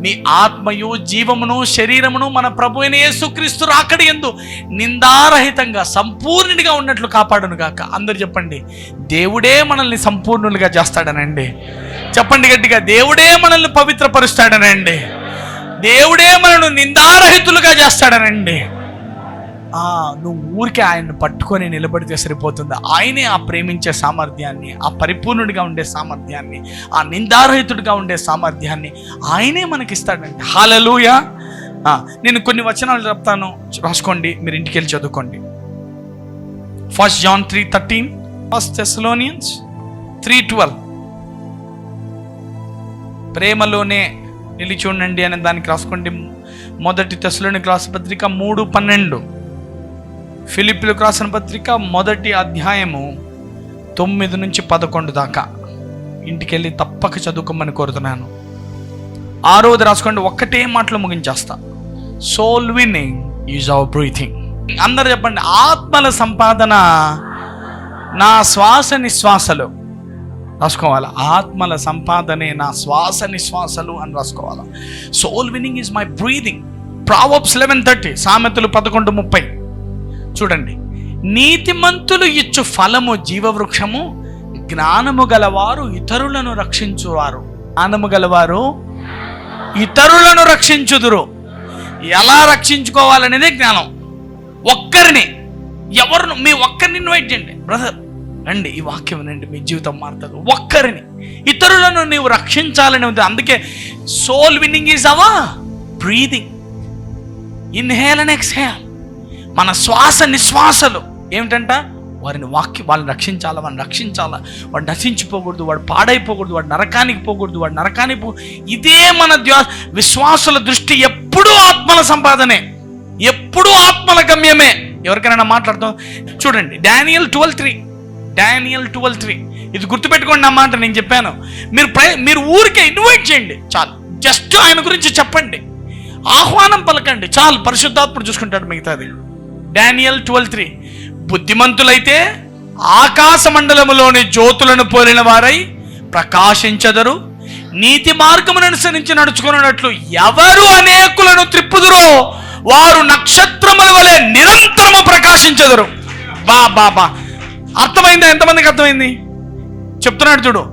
మీ ఆత్మయు జీవమును శరీరమును మన ప్రభువైన యేసుక్రీస్తు రాకడ యందు నిందారహితంగా సంపూర్ణునిగా ఉన్నట్లు కాపాడునుగాక. అందరు చెప్పండి, దేవుడే మనల్ని సంపూర్ణులుగా చేస్తాడనండి. చెప్పండి గట్టిగా, దేవుడే మనల్ని పవిత్రపరుస్తాడనండి. దేవుడే మనల్ని నిందారహితులుగా చేస్తాడనండి. నువ్వు ఊరికే ఆయన్ని పట్టుకొని నిలబడితే సరిపోతుంది. ఆయనే ఆ ప్రేమించే సామర్థ్యాన్ని, ఆ పరిపూర్ణుడిగా ఉండే సామర్థ్యాన్ని, ఆ నిందారహితుడిగా ఉండే సామర్థ్యాన్ని ఆయనే మనకిస్తాడండి. హల్లెలూయా. నేను కొన్ని వచనాలు చెప్తాను, రాసుకోండి, మీరు ఇంటికి వెళ్ళి చదువుకోండి. 1 John 3:13, 1 Thessalonians 3:12, ప్రేమలోనే నిలిచి ఉండండి అనే దానికి రాసుకోండి. 1 Thessalonians రాసిన పత్రిక 3:12, ఫిలిప్పీలకు రాసిన పత్రిక 1వ అధ్యాయము 9 నుంచి 11 దాకా ఇంటికి వెళ్ళి తప్పక చదువుకోమని కోరుతున్నాను. 6వది రాసుకోండి, ఒక్కటే మాటలో ముగించేస్తా. Soul winning is our breathing. అందరు చెప్పండి, ఆత్మల సంపాదన నా శ్వాస నిశ్వాసలు. రాసుకోవాలా, ఆత్మల సంపాదనే నా శ్వాస నిశ్వాసలు అని రాసుకోవాలా. Soul winning is my breathing. Proverbs 11:30, సామెతలు 11:30 చూడండి. నీతిమంతులు ఇచ్చు ఫలము జీవవృక్షము, జ్ఞానము గలవారు ఇతరులను రక్షించువారు. జ్ఞానము గలవారు ఇతరులను రక్షించుదురు. ఎలా రక్షించుకోవాలనేదే జ్ఞానం. ఒక్కరిని, ఎవరిని, మీ ఒక్కరిని ఇన్వైట్ చేయండి. బ్రదర్ రండి, ఈ వాక్యం వినండి, మీ జీవితం మారుతుంది. ఒక్కరిని, ఇతరులను నీవు రక్షించాలని ఉంది. అందుకే soul winning is our breathing. Inhale and exhale. మన శ్వాస నిశ్వాసలు ఏమిటంట? వాళ్ళని రక్షించాలా, వాడిని రక్షించాలా, వాడు నశించిపోకూడదు, వాడు పాడైపోకూడదు, వాడు నరకానికి పోకూడదు, వాడు నరకానికి ఇదే మన విశ్వాసుల దృష్టి. ఎప్పుడూ ఆత్మల సంపాదనే, ఎప్పుడూ ఆత్మల గమ్యమే. ఎవరికైనా మాట్లాడతాం చూడండి, Daniel 12:3 ఇది గుర్తుపెట్టుకోండి. నా మాట నేను చెప్పాను, మీరు ఊరికే ఇన్వైట్ చేయండి చాలు. జస్ట్ ఆయన గురించి చెప్పండి, ఆహ్వానం పలకండి చాలు. పరిశుద్ధాత్ముడు చూసుకుంటాడు మిగతాది. Daniel 12:3, బుద్ధిమంతులైతే ఆకాశ మండలములోని జ్యోతులను పోలిన వారై ప్రకాశించెదరు, నీతి మార్గమును అనుసరించి నడుచుకున్నట్లు ఎవరు అనేకులను త్రిప్పుదురో వారు నక్షత్రముల వలె నిరంతరము ప్రకాశించెదరు. బా అర్థమైందా? ఎంతమందికి అర్థమైంది? చెప్తున్నాడు చూడు,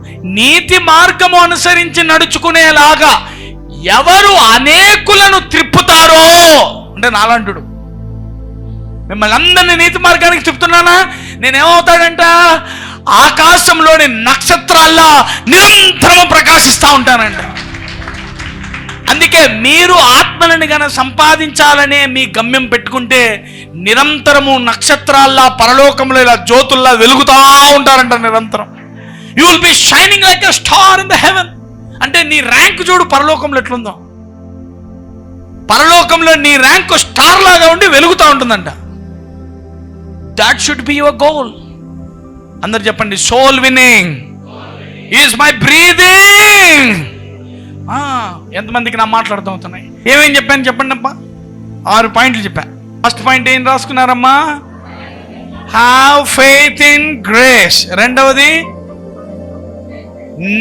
నీతి మార్గము అనుసరించి నడుచుకునేలాగా ఎవరు అనేకులను త్రిప్పుతారో, అంటే నాలంటుడు మిమ్మల్ని అందరినీ నీతి మార్గానికి చెప్తున్నానా? నేనేమవుతాడంట? ఆకాశంలోని నక్షత్రాల్లా నిరంతరము ప్రకాశిస్తూ ఉంటానంట. అందుకే మీరు ఆత్మలను గన సంపాదించాలనే మీ గమ్యం పెట్టుకుంటే నిరంతరము నక్షత్రాల్లా పరలోకంలో ఇలా జ్యోతుల్లా వెలుగుతూ ఉంటారంట నిరంతరం. You will be shining like a star in the heaven. అంటే నీ ర్యాంక్ చూడు పరలోకంలో ఎట్లుందో. పరలోకంలో నీ ర్యాంక్ స్టార్ లాగా ఉండి వెలుగుతూ ఉంటుందంట. That should be your goal. అందరు చెప్పండి, soul winning is my breathing. ఎంతమందికి నా మాట్లాడుతూ అవుతున్నాయి? ఏమేం చెప్పాను చెప్పండి అమ్మా. 6 పాయింట్లు చెప్పాను. ఫస్ట్ పాయింట్ ఏం రాసుకున్నారమ్మా? Have faith in grace. రెండవది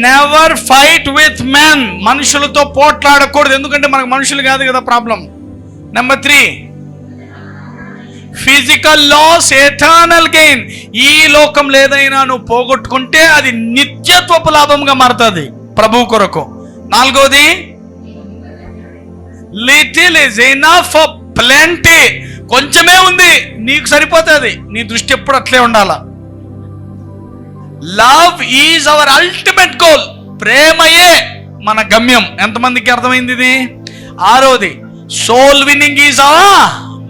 నెవర్ ఫైట్ విత్ మెన్. మనుషులతో పోట్లాడకూడదు, ఎందుకంటే మనకు మనుషులు కాదు కదా problem. Number 3, physical loss eternal gain. ఈ లోకంలో ఏదైనా నువ్వు పోగొట్టుకుంటే అది నిత్యత్వపు లాభంగా మారుతుంది ప్రభు కొరకు. 4వది, little is enough for plenty. కొంచెమే ఉంది, నీకు సరిపోతుంది. నీ దృష్టి ఎప్పుడు అట్లే ఉండాల. Love is our ultimate goal. ప్రేమయే మన గమ్యం. ఎంతమందికి అర్థమైంది ఇది? 6వది, soul winning is our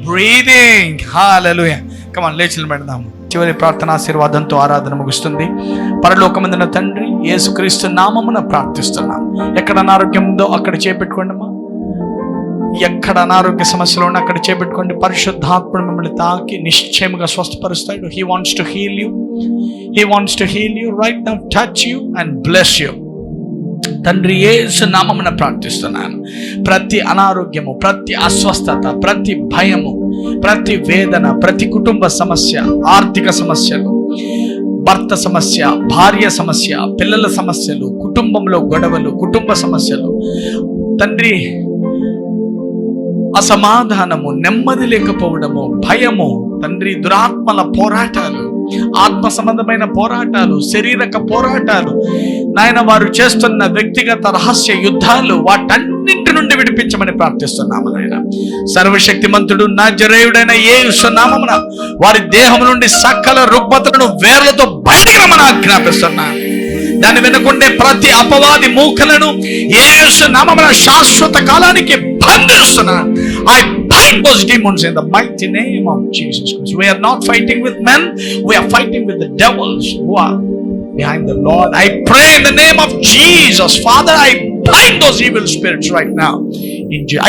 breathing. Hallelujah. Come on, లేచి నిలబడదాము. చివరి ప్రార్థన ఆశీర్వాదంతో ఆరాధన ముగుస్తుంది. పరలోకమందున తండ్రి, యేసుక్రీస్తు నామమున ప్రార్థిస్తున్నాం. ఎక్కడ అనారోగ్యం ఉందో అక్కడ చేపెట్టుకోండి అమ్మా. ఎక్కడ అనారోగ్య సమస్యలు ఉన్నా అక్కడ చేపెట్టుకోండి. పరిశుద్ధాత్ముడు మిమ్మల్ని తాకి నిశ్చయముగా స్వస్థపరుస్తాడు. He wants to heal you. He wants to heal you right now, touch you and bless you. తండ్రి యేసు నామమున ప్రార్థిస్తున్నాను. ప్రతి అనారోగ్యము, ప్రతి అస్వస్థత, ప్రతి భయము, ప్రతి వేదన, ప్రతి కుటుంబ సమస్య, ఆర్థిక సమస్యలు, భర్త సమస్య, భార్య సమస్య, పిల్లల సమస్యలు, కుటుంబంలో గొడవలు, కుటుంబ సమస్యలు, తండ్రి అసమాధానము, నెమ్మది లేకపోవడము, భయము, తండ్రి దురాత్మల పోరాటాలు, ఆత్మ సంబంధమైన పోరాటాలు, శరీరక పోరాటాలు, నాయన వారు చేస్తున్న వ్యక్తిగత రహస్య యుద్ధాలు, వాటన్నింటి నుండి విడిపించమని ప్రార్థిస్తున్నాము నాయన. సర్వశక్తిమంతుడు నజరేయుడైన యేసు నామమున వారి దేహం నుండి సకల రుగ్మతలను వేర్లతో బయటికి రమ్మని ఆజ్ఞాపిస్తున్నాను. దాన్ని వినకుండే ప్రతి అపవాది మూకలను యేసు నామమున శాశ్వత కాలానికి బంధిస్తున్నాను. I bind those demons in the mighty name of Jesus Christ. We are not fighting with men, we are fighting with the devils who are behind the Lord. I pray in the name of Jesus, Father, I bind those evil spirits right now.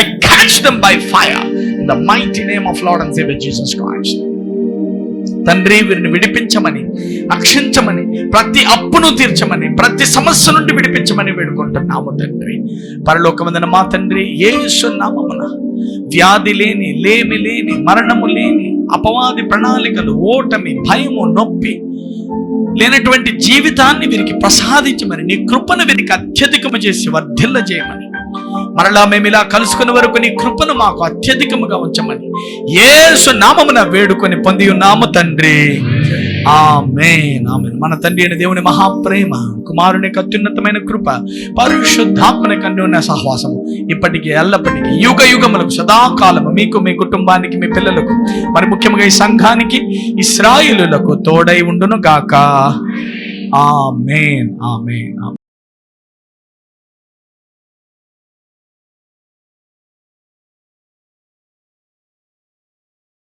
I catch them by fire in the mighty name of Lord and Savior Jesus Christ. తండ్రి, వీరిని విడిపించమని, రక్షించమని, ప్రతి అప్పును తీర్చమని, ప్రతి సమస్య నుండి విడిపించమని వేడుకుంటున్నాము తండ్రి. పరలోకమందున మా తండ్రి, యేసు నామమున వ్యాధి లేని, లేమి లేని, మరణము లేని, అపవాది ప్రణాళికలు, ఓటమి, భయము, నొప్పి లేనటువంటి జీవితాన్ని వీరికి ప్రసాదించమని, నీ కృపను వీరికి అత్యధికము చేసి వర్ధిల్ల చేయమని, మరలా మేము ఇలా కలుసుకునే వరకు నీ కృపను మాకు అత్యధికముగా ఉంచమని యేసు నామమున వేడుకొని పొంది ఉన్నాము తండ్రి. ఆమేన్, ఆమేన్. మన తండ్రి అయిన దేవుని మహాప్రేమ, కుమారుని అత్యున్నతమైన కృప, పరిశుద్ధాత్మని అన్యోన్య సహవాసము ఇప్పటికీ ఎల్లప్పటికీ యుగ యుగములకు సదాకాలము మీకు, మీ కుటుంబానికి, మీ పిల్లలకు, మరి ముఖ్యంగా ఈ సంఘానికి, ఇశ్రాయేలులకు తోడై ఉండును గాక. ఆమేన్, ఆమేన్.